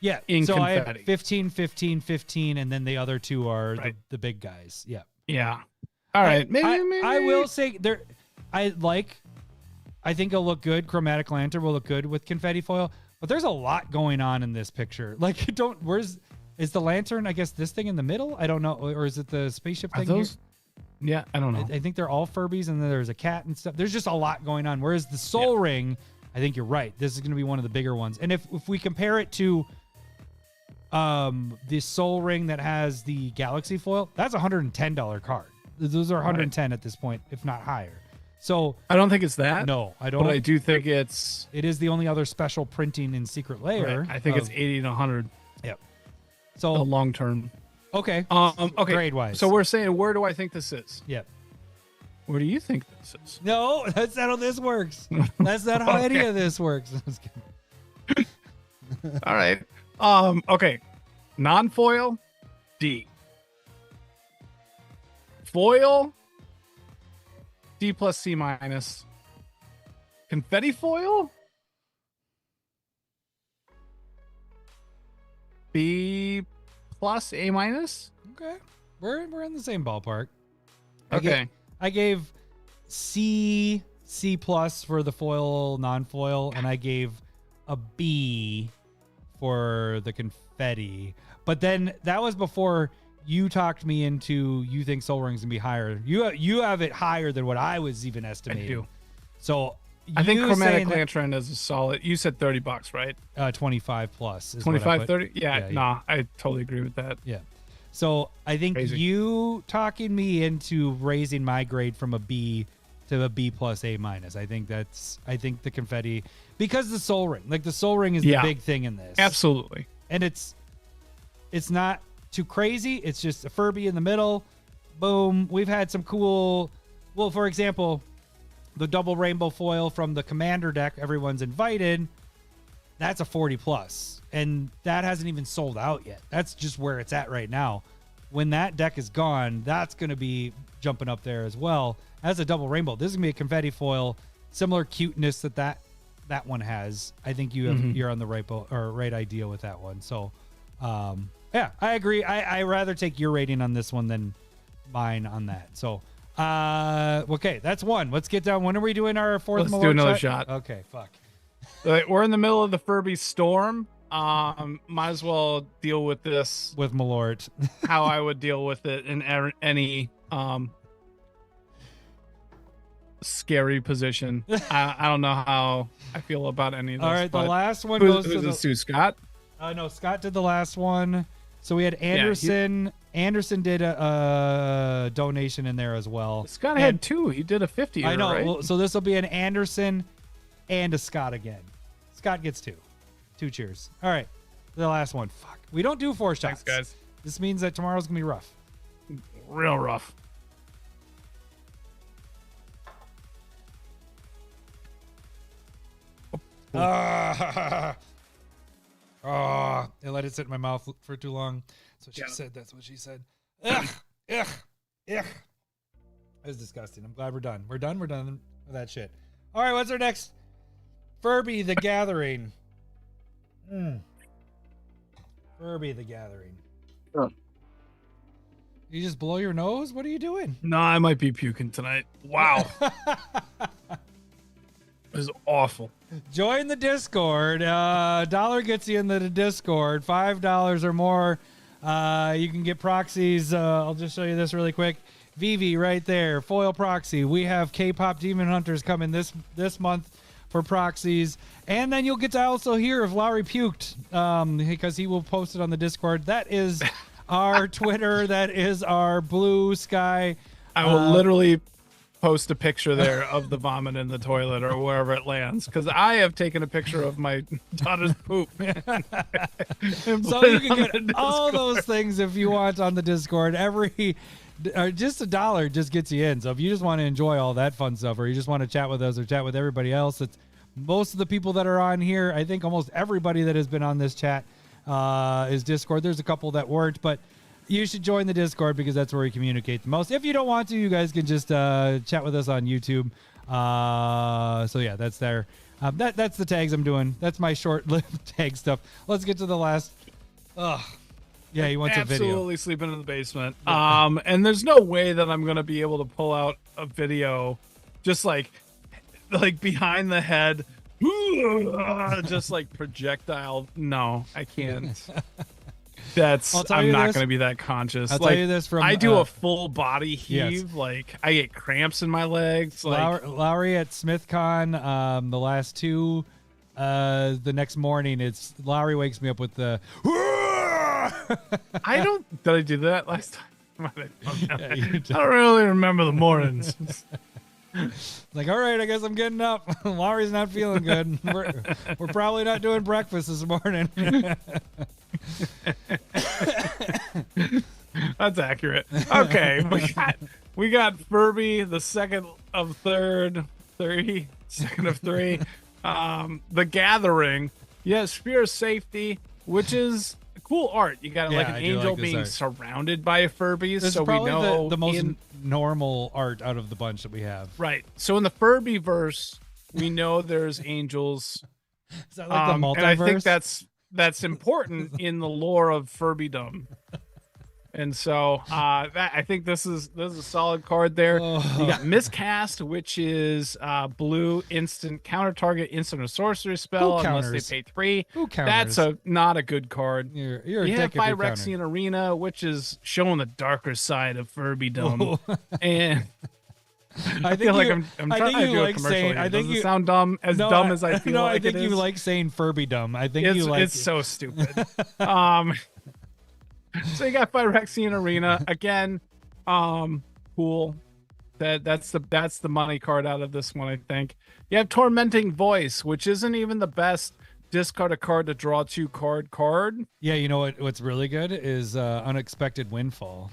Yeah. In so I confetti. have 15, 15, 15, and then the other two are Right. the big guys. Yeah. Yeah. All right. Maybe I will say there. I think it'll look good. Chromatic lantern will look good with confetti foil. But there's a lot going on in this picture. Like, is the lantern? I guess this thing in the middle. I don't know, or is it the spaceship Are thing? those? Yeah, I don't know. I think they're all Furbies, and then there's a cat and stuff. There's just a lot going on. Whereas the Soul Ring, I think you're right. This is going to be one of the bigger ones. And if we compare it to the Soul Ring that has the Galaxy foil, that's a $110 card. Those are 110 at this point, if not higher. So I don't think it's that. no, I don't. But I do think it's. It is the only other special printing in Secret Lair. Right, I think it's 80 to 100. Yep. The So long term. okay. Okay. Grade wise. So we're saying, where do I think this is? Yep. Where do you think this is? No, that's not how this works. That's not how any Okay. of this works. I was kidding. All right. Okay. Non-foil, D. Foil, D plus C minus. Confetti foil, B plus A minus. Okay. We're in the same ballpark. Okay. I gave C plus for the foil non-foil, and I gave a B for the confetti. But then that was before you talked me into you think Soul Ring's gonna be higher. You have it higher than what I was even estimating. I do. So I think you chromatic saying that- lantern is a solid. You said $30, right? 25 plus. Is what I 25, put. 30? Yeah, Yeah, yeah. nah, I totally agree with that. Yeah. So I think Crazy. you talking me into raising my grade from a B to a B plus A minus. I think the confetti, because the Soul Ring, like the Soul Ring is Yeah. the big thing in this. Absolutely. And it's not too crazy. It's just a Furby in the middle. Boom. We've had some cool, well, for example, the double rainbow foil from the Commander deck, Everyone's Invited. That's a 40 plus, and that hasn't even sold out yet. That's just where it's at right now. When that deck is gone, that's going to be jumping up there as well as a double rainbow. This is going to be a confetti foil, similar cuteness that one has. I think you're on the right idea with that one. So, yeah, I agree. I rather take your rating on this one than mine on that. So, okay, that's one. Let's get down. When are we doing our fourth? Let's do Malort another shot. Okay, fuck. We're in the middle of the Furby storm. Might as well deal with this With Malort. how I would deal with it in any scary position. I don't know how I feel about any of this. All right, the but last one who's goes to this the. to? Scott? No, Scott did the last one. So we had Anderson. Anderson did a donation in there as well. Scott had two. He did a 50. I know. Right? Well, so this will be an Anderson and a Scott again. Scott gets two. Two cheers. All right. The last one. Fuck. We don't do 4 shots. Thanks, guys. This means that tomorrow's going to be rough. Real rough. It let it sit in my mouth for too long. That's what she said. That's what she said. Ugh. Ugh. Ugh. It was disgusting. I'm glad we're done. We're done with that shit. All right. What's our next? Furby the Gathering. Furby the Gathering. Oh. You just blow your nose? What are you doing? No, I might be puking tonight. Wow. This is awful. Join the Discord. $1 gets you into the Discord. $5 or more. You can get proxies. I'll just show you this really quick. Vivi right there. Foil proxy. We have K-pop Demon Hunters coming this month for proxies. And then you'll get to also hear if Lowry puked because he will post it on the Discord. That is our Twitter. That is our Blue Sky. I will literally post a picture there of the vomit in the toilet or wherever it lands because I have taken a picture of my daughter's poop. So you can get all those things if you want on the Discord. Just $1 just gets you in. So if you just want to enjoy all that fun stuff, or you just want to chat with us or chat with everybody else, it's most of the people that are on here. I think almost everybody that has been on this chat is Discord. There's a couple that weren't, but you should join the Discord because that's where we communicate the most. If you don't want to, you guys can just chat with us on YouTube. So yeah, that's there. That's the tags I'm doing. That's my short-lived tag stuff. Let's get to the last. Yeah, he wants a video. Absolutely sleeping in the basement. And there's no way that I'm gonna be able to pull out a video, just like behind the head, just like projectile. No, I can't. I'm not going to be that conscious. I'll tell you this from I do a full body heave. Yes. Like I get cramps in my legs. Like Lowry at SmithCon, the last two, the next morning, Lowry wakes me up with the. Did I do that last time? I don't really remember the mornings. Like, all right, I guess I'm getting up. Lowry's not feeling good. We're probably not doing breakfast this morning. That's accurate. Okay, we got FURBY, the second of three. The Gathering. Yeah, Sphere of Safety, which is cool art. You got like an angel being surrounded by Furbies, this so is we know the most normal art out of the bunch that we have. Right. So in the FURBY verse, we know there's angels. Is that like the multiverse? And I think that's important in the lore of Furbydom. And so I think this is a solid card there. You got Miscast, which is blue instant counter target instant or sorcery spell unless they pay 3. Who counters? That's not a good card. You're you have Phyrexian Arena, which is showing the darker side of Furbydom. And I feel like I'm trying to do a commercial here. Does it sound dumb? Dumb as I feel like it is? I think you like saying Furbydom. I think it's so stupid. So you got Phyrexian Arena again. Cool. That's the money card out of this one, I think. You have Tormenting Voice, which isn't even the best discard a card to draw 2 card. Yeah, you know what's really good is Unexpected Windfall.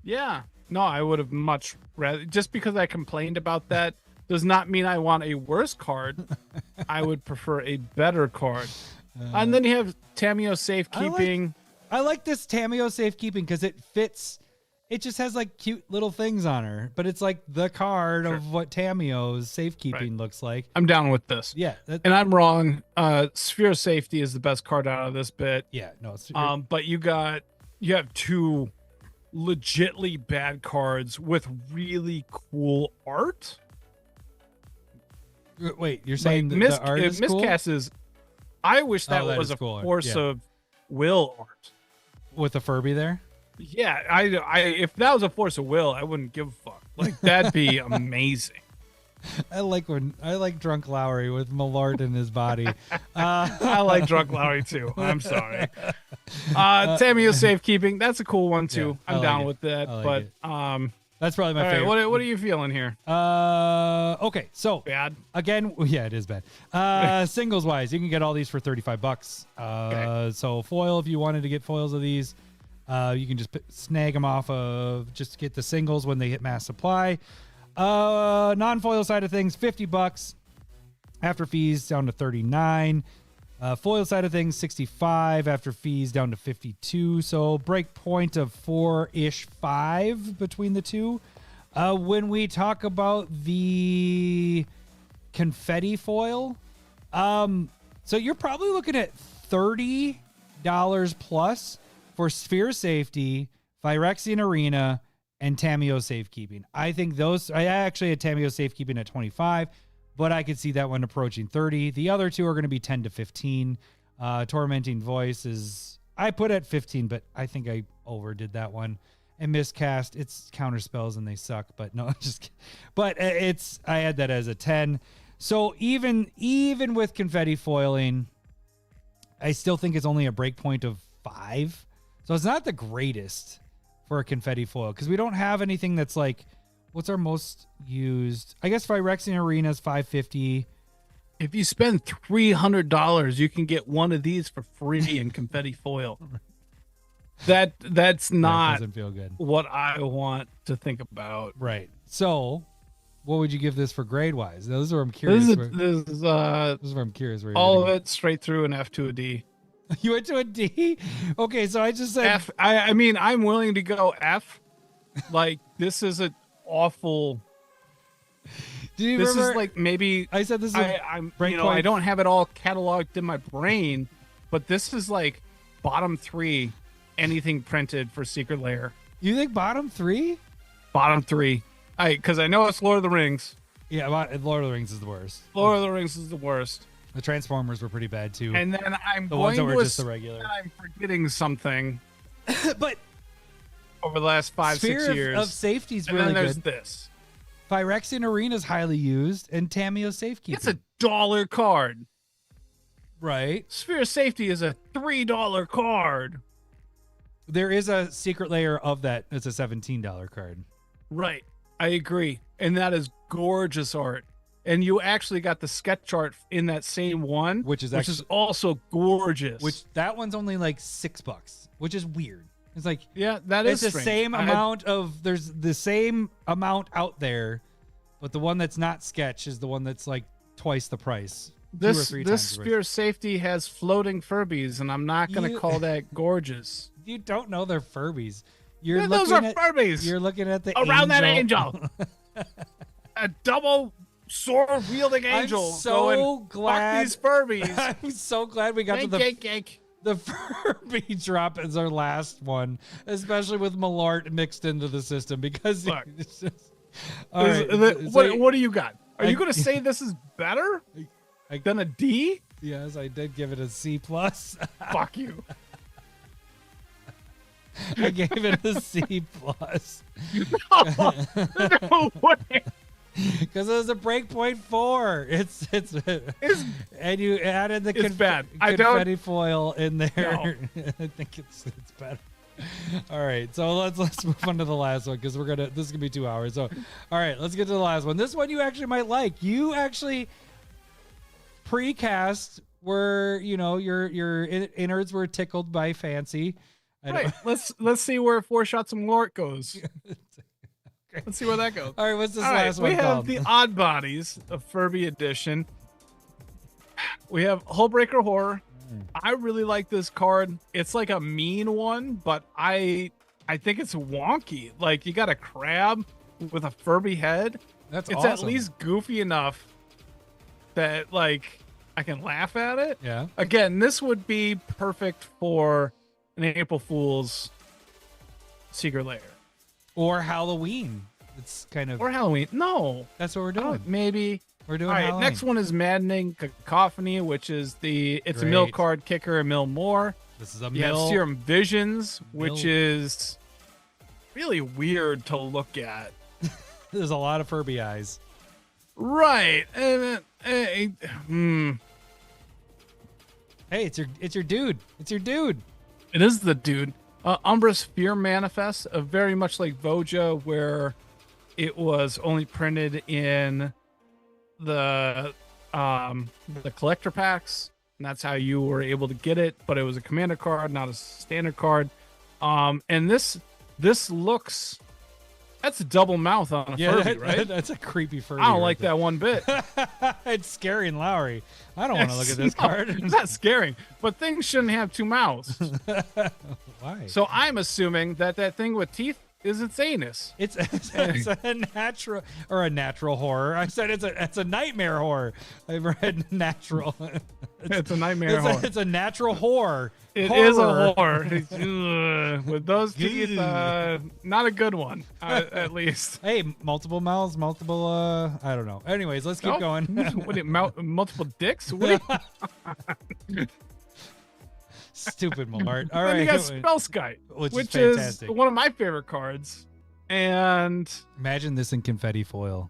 Yeah. No, I would have much rather, just because I complained about that does not mean I want a worse card. I would prefer a better card. And then you have Tameo Safekeeping. I like this Tameo Safekeeping because it fits. It just has like cute little things on her, but it's like the card of what Tameo's safekeeping looks like. I'm down with this. Yeah. And I'm wrong. Sphere of Safety is the best card out of this bit. Yeah. No. But you have 2 legitly bad cards with really cool art. Wait, you're saying the art is cool? Miscast is. I wish that was a cool Force of Will art. With the FURBY there? Yeah, I if that was a Force of Will, I wouldn't give a fuck. Like that'd be amazing. I like Drunk Lowry with Malort in his body. I like Drunk Lowry too. I'm sorry. Tameo Safekeeping, that's a cool one too. I'm down with that. But that's probably my favorite. What are you feeling here? Okay, so bad. Again, yeah, it is bad. Singles wise, you can get all these for $35. So foil, if you wanted to get foils of these, you can just snag them off of just get the singles when they hit mass supply. Non-foil side of things, $50 after fees down to $39. Foil side of things, $65 after fees down to $52. So break point of 4-ish, 5 between the two. When we talk about the confetti foil, so you're probably looking at $30 plus for Sphere Safety, Phyrexian Arena, and Tameo Safekeeping. I think those. I actually had Tameo Safekeeping at 25, but I could see that one approaching 30. The other two are going to be 10 to 15. Tormenting Voice is I put at 15, but I think I overdid that one. And Miscast, it's counter spells and they suck. But no, just kidding. But I had that as a 10. So even with confetti foiling, I still think it's only a break point of 5. So it's not the greatest for a confetti foil because we don't have anything that's like, what's our most used? I guess Phyrexian Arena is $550. If you spend $300, you can get one of these for free in confetti foil. That's not doesn't feel good. What I want to think about. Right. So, what would you give this for grade wise? This is where I'm curious. This is where I'm curious. Where all of it straight through an F to a D. You went to a D? Okay, so I just said F. I mean, I'm willing to go F. Like, this is an awful. Do you This remember? is like maybe I said this is I'm break you know I point. don't have it all cataloged in my brain, but this is like bottom 3 anything printed for Secret Lair. You think bottom 3? Bottom 3. Because I know it's Lord of the Rings. Yeah, Lord of the Rings is the worst. Lord of the Rings is the worst. The Transformers were pretty bad too. And then I'm the ones going that to were just the assume regular. that I'm forgetting something But over the last 5-6 Sphere years. of Safety is and really then there's good. this. Phyrexian Arena is highly used, and Tameo Safekeeping. It's a $1 card. right. Sphere of Safety is a $3 card. There is a Secret Layer of that. It's a $17 card. Right. I agree. And that is gorgeous art. And you actually got the sketch art in that same one, Which is also gorgeous. Which that one's only like $6, which is weird. It's like yeah, that it's is the strange. same amount of there's the same amount out there, but the one that's not sketch is the one that's like twice the price. 2 or 3 This times the price. Sphere of Safety has floating Furbies, and I'm not going to You- call that gorgeous. You don't know they're Furbies. You're Yeah, looking those are at, Furbies. You're looking at the Around that angel. A double sword wielding angel. I'm so going, glad. Fuck these Furbies. I'm so glad we got to Yank, the yank, yank. the Furby drop as our last one, especially with Malart mixed into the system because Look. it's just, all right. What do you got? Are you going to say this is better than a D? Yes, I did give it a C plus. Fuck you. I gave it a C plus No way. because it was a breakpoint 4. It's and you added the It's bad. I confetti foil in there. No. I think it's better. All right, so let's move on to the last one because this is gonna be 2 hours. So, all right, let's get to the last one. This one you actually might like. You actually precast where your innards were tickled by Fancy. Right. Let's see where 4 shots of Lort goes. Let's see where that goes. All right, what's this All last right, one we have called? the Oddbodies of Furby edition. We have Hullbreaker Horror. I really like this card. It's like a mean one, but I think it's wonky. Like, you got a crab with a Furby head. It's It's awesome. at least goofy enough that like I can laugh at it. Yeah. Again, this would be perfect for an April Fool's Secret Lair Or Halloween. It's kind of or Halloween. No, that's what we're I doing. don't- maybe. We're doing All right, Halloween. next one is Maddening Cacophony, which is it's a mill Great. card kicker, a mill more. This is a You have mill. Serum Visions, which Mill. is really weird to look at. There's a lot of Furby eyes. Right. Hey, it's your dude. It's your dude. It is the dude. Umbra's Fear Manifest, very much like Voja, where it was only printed in the collector packs, and that's how you were able to get it. But it was a commander card, not a standard card. And this looks, that's a double mouth on a Furby, right? That's a creepy Furby. I don't like that one bit. It's scary and Lowry. I don't want to look at this card. It's not scaring, but things shouldn't have 2 mouths. Why? So I'm assuming that thing with teeth is its anus. It's a natural horror. I said it's a nightmare horror. I've read natural. It's a nightmare horror. It's a natural horror. It is a horror. Ugh, with those teeth, not a good one, at least. Hey, multiple mouths, multiple. I don't know. Anyways, let's keep No? going. What, multiple dicks? What Stupid Malart. All then right. you got Spellskite, Which is is fantastic. one of my favorite cards. And Imagine this in confetti foil.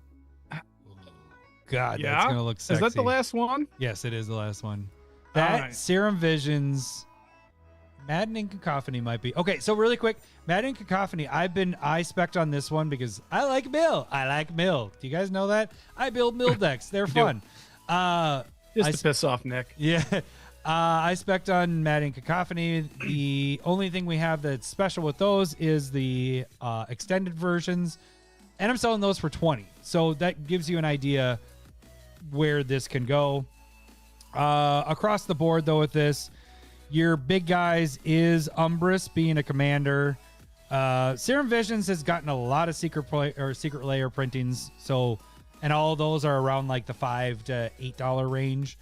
God, yeah, that's gonna look sexy. is that the last one? Yes, it is the last one. All That right. Serum Visions, Maddening Cacophony might be okay. So really quick, Maddening Cacophony. I spec'd on this one because I like mill. Do you guys know that? I build mill decks. They're fun. Just to piss off Nick. Yeah. I spec'd on Maddening Cacophony. The only thing we have that's special with those is the extended versions, and I'm selling those for 20. So that gives you an idea where this can go. Across the board, though, with this, Your big guys is Umbrus being a commander. Serum Visions has gotten a lot of Secret Lair printings, so and all those are around like the $5 to $8 range.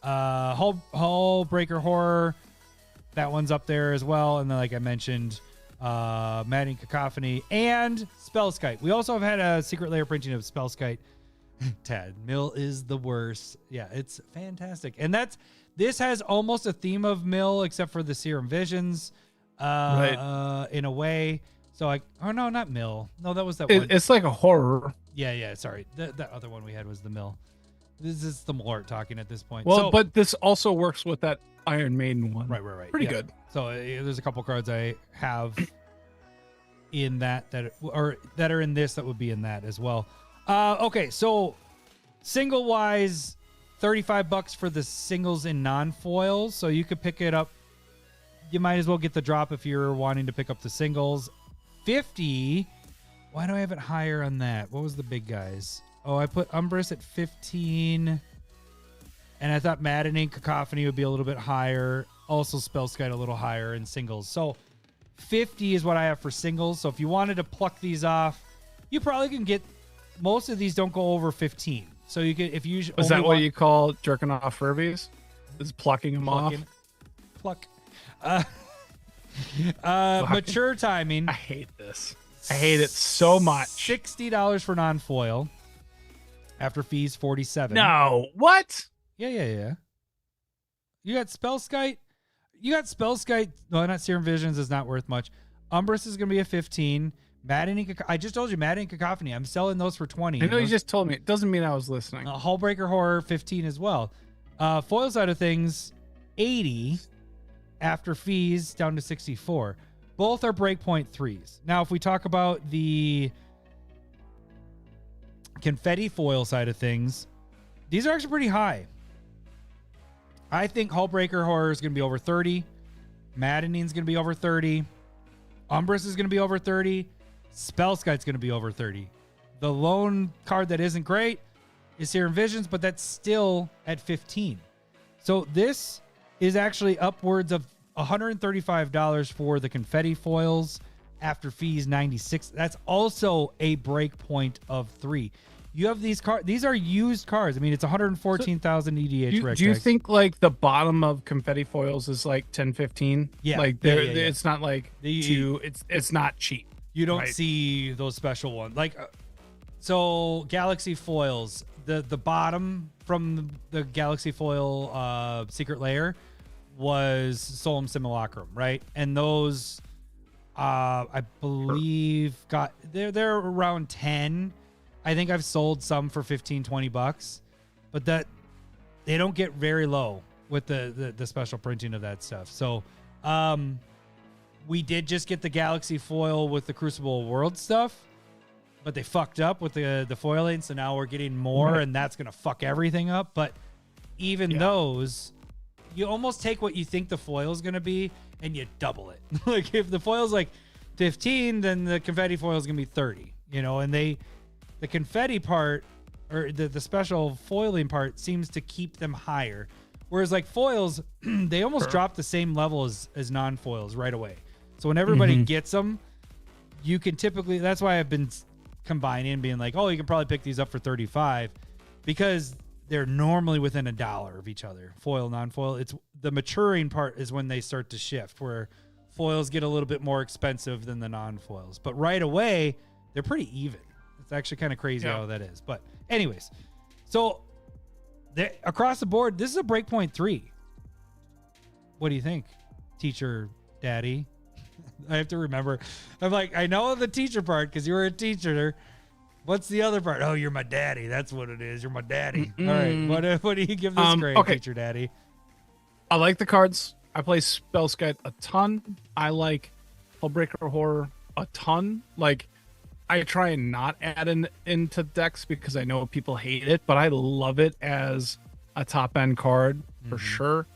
Hull Breaker Horror, that one's up there as well. And then, like I mentioned, Maiden Cacophony and Spellskite. We also have had a Secret Lair printing of Spellskite. Tad, Mill is the worst. Yeah, it's fantastic. And this has almost a theme of Mill, except for the Serum Visions, right? In a way. So oh no, not Mill. No, that was that one. It's like a horror. Yeah. Sorry, that other one we had was the Mill. This is the Malort talking at this point. Well, but this also works with that Iron Maiden one. Right. Pretty yeah. good. So there's a couple cards I have in that are in this that would be in that as well. Okay, so single wise, $35 for the singles in non-foils. So you could pick it up. You might as well get the drop if you're wanting to pick up the singles. 50. Why do I have it higher on that? What was the big guys? Oh, I put Umbrus at 15. And I thought Maddening Cacophony would be a little bit higher. Also Spellskite a little higher in singles. So 50 is what I have for singles. So if you wanted to pluck these off, you probably can get, most of these don't go over 15. So you could, if you is that what you call jerking off Furbies? Is plucking them off? Pluck. Mature timing. I hate this. I hate it so much. $60 for non-foil. After fees, $47. No, what? Yeah. You got Spellskite. No, not Serum Visions is not worth much. Umbrus is going to be a 15. Maddening. I just told you, Maddening Cacophony. I'm selling those for 20. I know you just told me. It doesn't mean I was listening. Hullbreaker Horror, 15 as well. Foil side of things, 80. After fees, down to 64. Both are breakpoint 3s. Now, if we talk about the confetti foil side of things, these are actually pretty high. I think Hullbreaker Horror is going to be over 30. Maddening is going to be over 30. Umbrus is going to be over 30. Spellskite's going to be over 30. The lone card that isn't great is Serum Visions, but that's still at 15. So this is actually upwards of $135 for the confetti foils. After fees, $96. That's also a break point of 3. You have these cards. These are used cards. I mean, it's 114,000 EDH. Do you think like the bottom of confetti foils is like 10, 15? Yeah. Like it's not like it's not cheap. You don't see those special ones. Like, so Galaxy foils, the bottom from the Galaxy foil Secret Lair was Solum Simulacrum, right? And those I believe they're around 10. I think I've sold some for $15-20, but that they don't get very low with the special printing of that stuff. So we did just get the Galaxy foil with the Crucible World stuff, but they fucked up with the foiling, so now we're getting more, and that's gonna fuck everything up. But even those, you almost take what you think the foil is gonna be and you double it. Like if the foil's like 15, then the confetti foil is gonna be 30. And the confetti part or the special foiling part seems to keep them higher. Whereas like foils, they almost drop the same level as non-foils right away. So when everybody gets them, you can typically, that's why I've been combining, being like, oh, you can probably pick these up for 35 because they're normally within $1 of each other. Foil, non-foil. It's the maturing part is when they start to shift, where foils get a little bit more expensive than the non-foils. But right away, they're pretty even. It's actually kind of crazy how that is. But anyways, so across the board, this is a breakpoint 3. What do you think, teacher daddy? I have to remember. I'm like, I know the teacher part because you were a teacher. What's the other part? Oh, you're my daddy. That's what it is. You're my daddy. All right. What do you give this grade, teacher daddy? I like the cards. I play Spellskite a ton. I like Hullbreaker Horror a ton. Like, I try and not add into decks because I know people hate it, but I love it as a top end card for sure.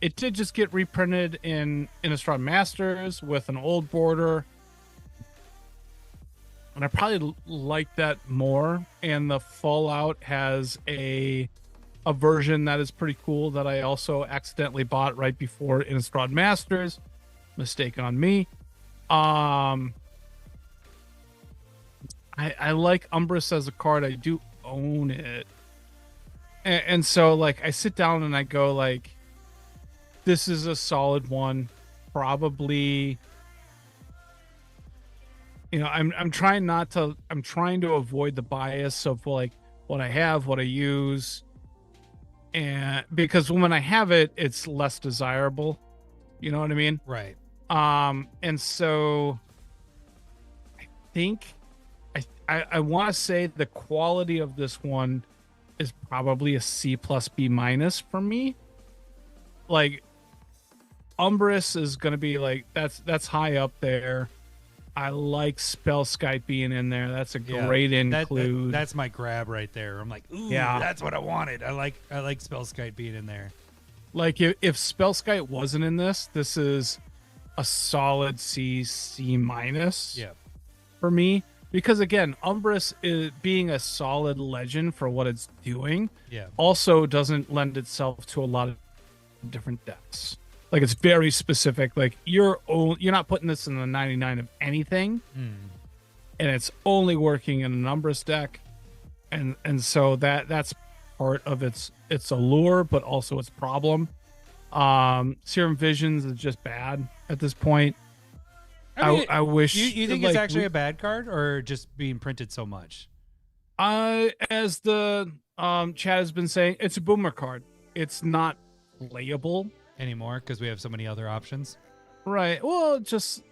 It did just get reprinted in Innistrad Masters with an old border, and I probably like that more. And the Fallout has a a version that is pretty cool that I also accidentally bought right before Innistrad Masters. Mistake on me. I like Umbris as a card. I do own it. And so like I sit down and I go like, this is a solid one. Probably, you know, I'm trying to avoid the bias of like what I have, what I use. And because when I have it, it's less desirable. You know what I mean? Right. And so I think I want to say the quality of this one is probably a C plus B minus for me. Like Umbris is going to be like, that's high up there. I like Spellskite being in there. That's a great include. That's my grab right there. I'm like, ooh, that's what I wanted. I like Spellskite being in there. Like if Spellskite wasn't in this is a solid C minus for me. Because again, Umbris is being a solid legend for what it's doing. Also doesn't lend itself to a lot of different decks. Like it's very specific. Like you're not putting this in the 99 of anything, and it's only working in an Umbris deck, and so that's part of its allure, but also its problem. Serum Visions is just bad at this point. I wish you think it's actually a bad card or just being printed so much. As the chat has been saying, it's a boomer card. It's not playable anymore because we have so many other options. Right. Well, just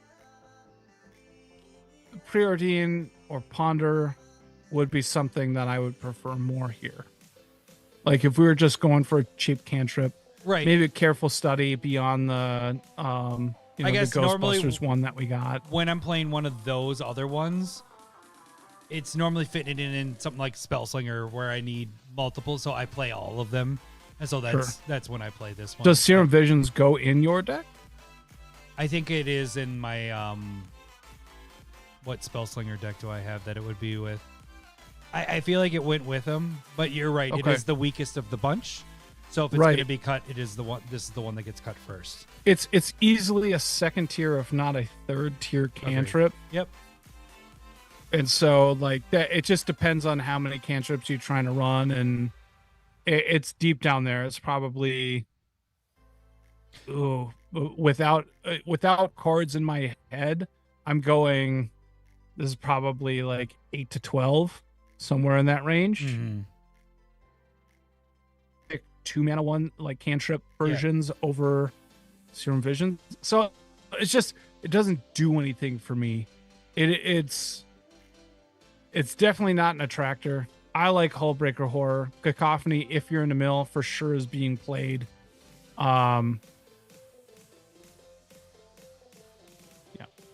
Preordain or Ponder would be something that I would prefer more here. Like if we were just going for a cheap cantrip, right? Maybe a Careful Study beyond the I guess the Ghostbusters one that we got. When I'm playing one of those other ones, it's normally fitting in something like Spellslinger where I need multiple, so I play all of them, and so that's when I play this one. Does Serum Visions go in your deck? I think it is in my what Spellslinger deck do I have that it would be with? I feel like it went with them, but you're right. Okay. It is the weakest of the bunch. So if it's going to be cut, it is the one. This is the one that gets cut first. It's easily a second tier, if not a third tier cantrip. Okay. Yep. And so like that, it just depends on how many cantrips you're trying to run, and it's deep down there. It's probably without cards in my head, I'm going. This is probably like 8 to 12, somewhere in that range. Mm-hmm. 2-mana one like cantrip versions over Serum Vision. So it's just it doesn't do anything for me. It's definitely not an attractor. I like Hullbreaker Horror. Cacophony, if you're in the mill, for sure is being played. Yeah.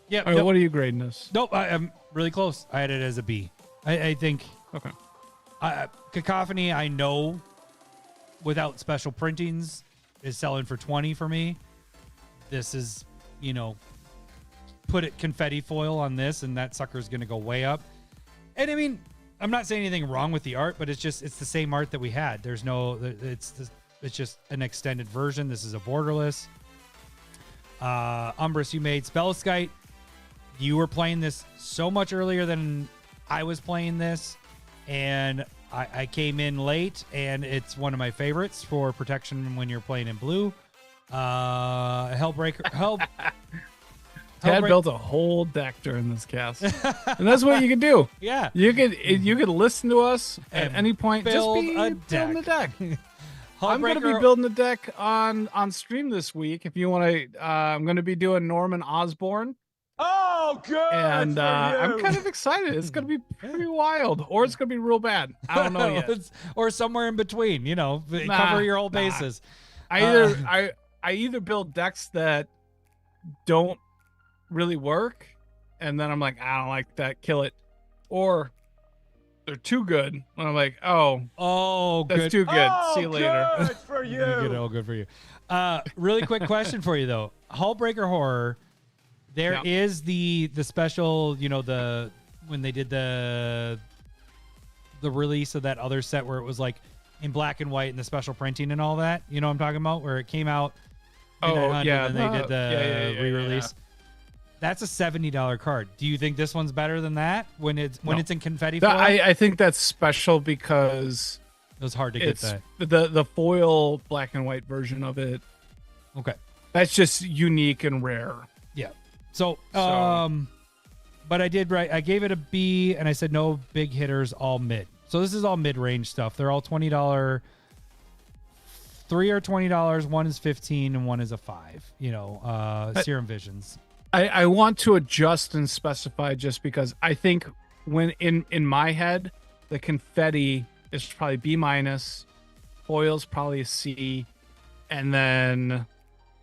Yeah. Right, what are you grading this? Nope, I'm really close. I had it as a B. I think. Okay. Cacophony, I know, without special printings, is selling for 20 for me. This is, put it confetti foil on this, and that sucker's going to go way up. And I mean, I'm not saying anything wrong with the art, but it's the same art that we had. There's no, it's just an extended version. This is a borderless. Umbris, you made Spellskite. You were playing this so much earlier than I was playing this, and I came in late, and it's one of my favorites for protection when you're playing in blue. Hellbreaker. Ted built a whole deck during this cast, and that's what you can do. Yeah, you could listen to us at any point. Build just a building the deck. I'm going to be building the deck on stream this week. If you want to, I'm going to be doing Norman Osborn. Oh, good. And I'm kind of excited. It's going to be pretty wild, or it's going to be real bad. I don't know yet. Or somewhere in between. Cover your whole bases. I either build decks that don't really work, and then I'm like, I don't like that, kill it, or they're too good, and I'm like, oh, that's good. too good. See you later. Good for you. Good for you. Really quick question for you though. Hullbreaker Horror. There is the special, when they did the release of that other set where it was like in black and white and the special printing and all that. You know what I'm talking about? Where it came out. Oh, 900 yeah, and they did the yeah, re-release. That's a $70 card. Do you think this one's better than that when it's in confetti foil? I think that's special because it was hard to get it's that. the foil black and white version of it. Okay. That's just unique and rare. Yeah. So, but I did right. I gave it a B, and I said no big hitters, all mid. So this is all mid-range stuff. They're all $20. 3 are $20. One is $15, and one is a $5. Serum Visions. I want to adjust and specify just because I think when in my head, the confetti is probably B minus, foil's probably a C, and then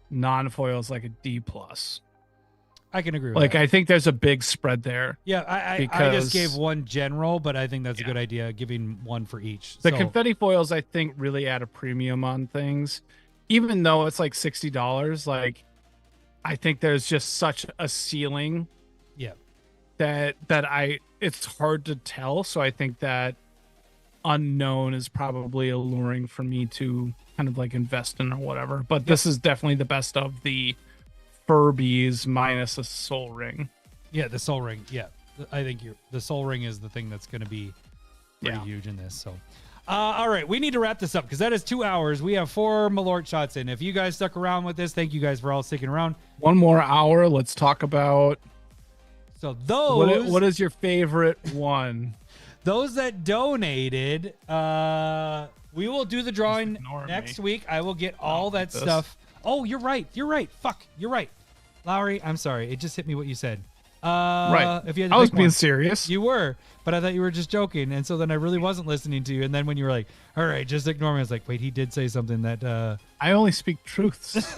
non-foil is like a D plus. I can agree with Like that. I think there's a big spread there. Yeah, I just gave one general, but I think that's a good idea, giving one for each. The confetti foils, I think, really add a premium on things. Even though it's like $60, like I think there's just such a ceiling Yeah. that it's hard to tell. So I think that unknown is probably alluring for me to kind of like invest in or whatever. But this is definitely the best of the FURBYs minus a soul ring. Yeah, the soul ring. Yeah. I think the soul ring is the thing that's going to be pretty huge in this. So, all right, we need to wrap this up because that is 2 hours. We have 4 Malort shots in. If you guys stuck around with this, thank you guys for all sticking around. One more hour. Let's talk about. So those. What is your favorite one? Those that donated, we will do the drawing next week. I will get all that stuff. Oh, you're right. Fuck, you're right. Lowry, I'm sorry. It just hit me what you said. Right. If you had to I was pick being one. serious. You were, but I thought you were just joking. And so then I really wasn't listening to you. And then when you were like, all right, just ignore me. I was like, wait, he did say something that I only speak truths.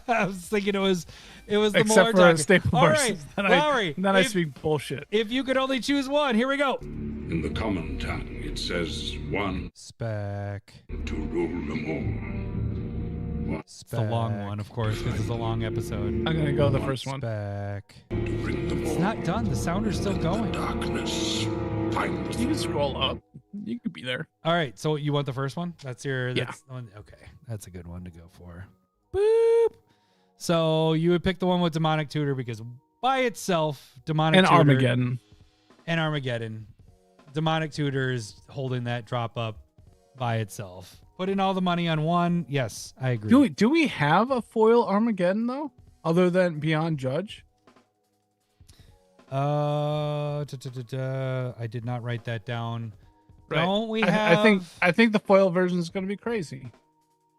I was thinking it was the Except Malort for staple All verses. right, Lowry. Then I speak bullshit. If you could only choose one, here we go. In the common tongue, it says one Spec. to rule them all. It's the long one, of course, because it's a long episode. I'm gonna go the first one. Spec. To bring them It's all. not done. The sounder's still going. Darkness. Find You can scroll up. You could be there. All right, so you want the first one? That's your Yeah. that's the one. Okay, that's a good one to go for. Boop. So you would pick the one with Demonic Tutor because by itself, Demonic And Tutor Armageddon. and Armageddon, Demonic Tutor is holding that drop up by itself. Putting all the money on one, yes, I agree. Do we have a foil Armageddon though, other than Beyond Judge? I did not write that down. Right. Don't we have? I think the foil version is going to be crazy.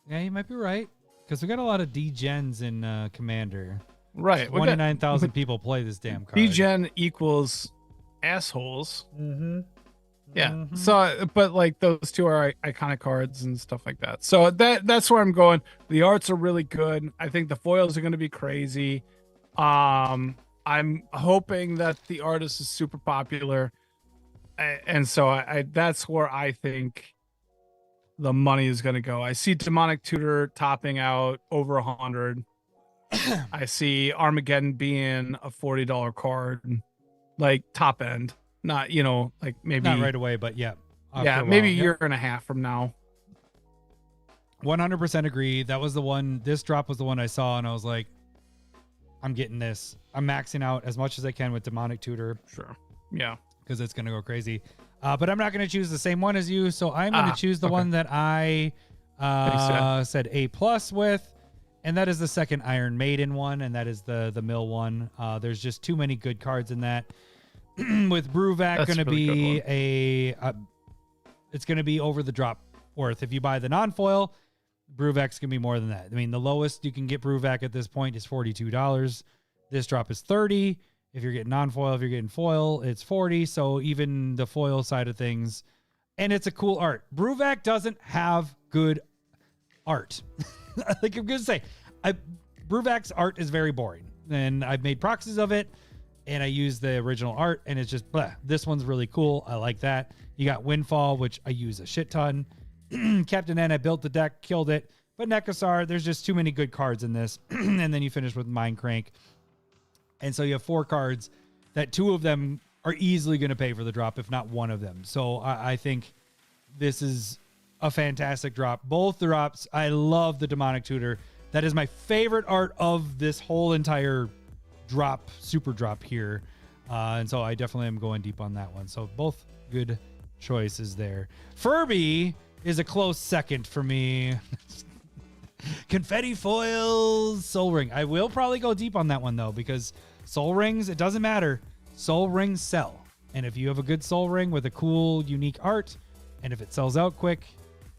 Yeah, you might be right because we got a lot of D-gens in Commander. Right. 29,000 people play this damn card. D-Gen equals assholes. Mm-hmm. Yeah. Mhm. So, but like those two are iconic cards and stuff like that. So that's where I'm going. The arts are really good. I think the foils are going to be crazy. I'm hoping that the artist is super popular, and so I that's where I think the money is going to go. I see Demonic Tutor topping out over 100. I see Armageddon being a $40 card, like top end. Not, like maybe Not right away, but yeah. yeah, maybe a year and a half from now. 100% agree. That was the one. This drop was the one I saw, and I was like, I'm getting this. I'm maxing out as much as I can with Demonic Tutor. Sure. Yeah. Because it's going to go crazy. But I'm not going to choose the same one as you, so I'm going to choose the one that I said A+ with, and that is the second Iron Maiden one, and that is the mill one. There's just too many good cards in that. With Bruvac going to be it's going to be over the drop worth. If you buy the non-foil, Bruvac's going to be more than that. I mean, the lowest you can get Bruvac at this point is $42. This drop is $30. If you're getting non-foil, if you're getting foil, it's $40. So even the foil side of things, and it's a cool art. Bruvac doesn't have good art. Like I'm going to say, Bruvac's art is very boring, and I've made proxies of it. And I use the original art, and it's just, blah. This one's really cool. I like that. You got Windfall, which I use a shit ton. Captain N, I built the deck, killed it. But Nekasar, there's just too many good cards in this. And then you finish with Mind Crank. And so you have 4 cards that 2 of them are easily going to pay for the drop, if not one of them. So I think this is a fantastic drop. Both drops. I love the Demonic Tutor. That is my favorite art of this whole entire drop, super drop here. And so I definitely am going deep on that one. So both good choices there. FURBY is a close second for me. Confetti foils, soul ring. I will probably go deep on that one though, because soul rings, it doesn't matter. Soul rings sell. And if you have a good soul ring with a cool, unique art, and if it sells out quick,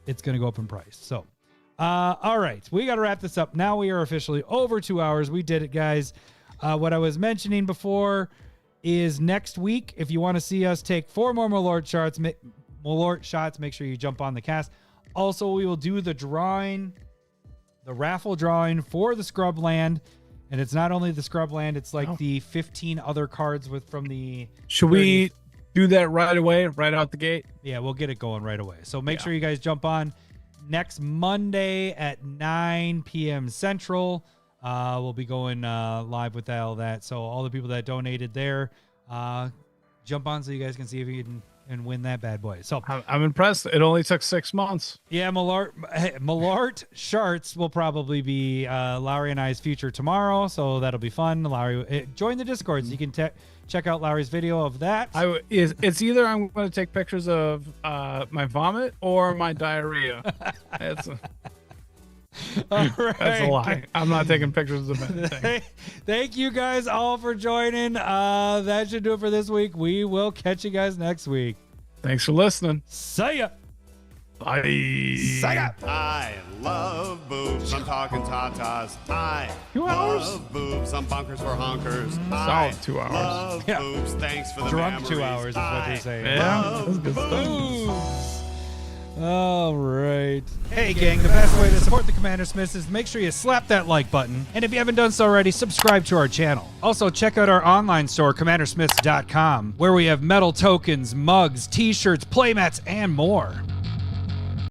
it's going to go up in price. So, all right, we got to wrap this up. Now we are officially over 2 hours. We did it, guys. What I was mentioning before is next week, if you want to see us take 4 more Malort shots, make sure you jump on the cast. Also, we will do the drawing, the raffle drawing for the Scrub Land. And it's not only the Scrub Land, it's like the 15 other cards from the... Should we do that right away, right out the gate? Yeah, we'll get it going right away. So make sure you guys jump on next Monday at 9 p.m. Central. We'll be going live with all that. So all the people that donated there, jump on so you guys can see if you can and win that bad boy. So I'm impressed. It only took 6 months. Yeah, Malort Sharts will probably be Lowry and I's future tomorrow, so that'll be fun. Lowry, join the Discord so you can check out Lowry's video of that. It's either I'm going to take pictures of my vomit or my diarrhea. All right. That's a lie. I'm not taking pictures of anything. Thank you guys all for joining. That should do it for this week. We will catch you guys next week. Thanks for listening. See ya. Bye. See ya. I love boobs. I'm talking tatas. I 2 hours? love boobs. I'm bunkers for honkers. Solid 2 hours. Love boobs. Thanks for the Drunk memories. 2 hours is what they're saying. Yeah, that's good stuff. Boobs. All right. Hey, gang, the best way to support the Commander Smiths is make sure you slap that like button. And if you haven't done so already, subscribe to our channel. Also, check out our online store, commandersmiths.com, where we have metal tokens, mugs, t-shirts, playmats, and more.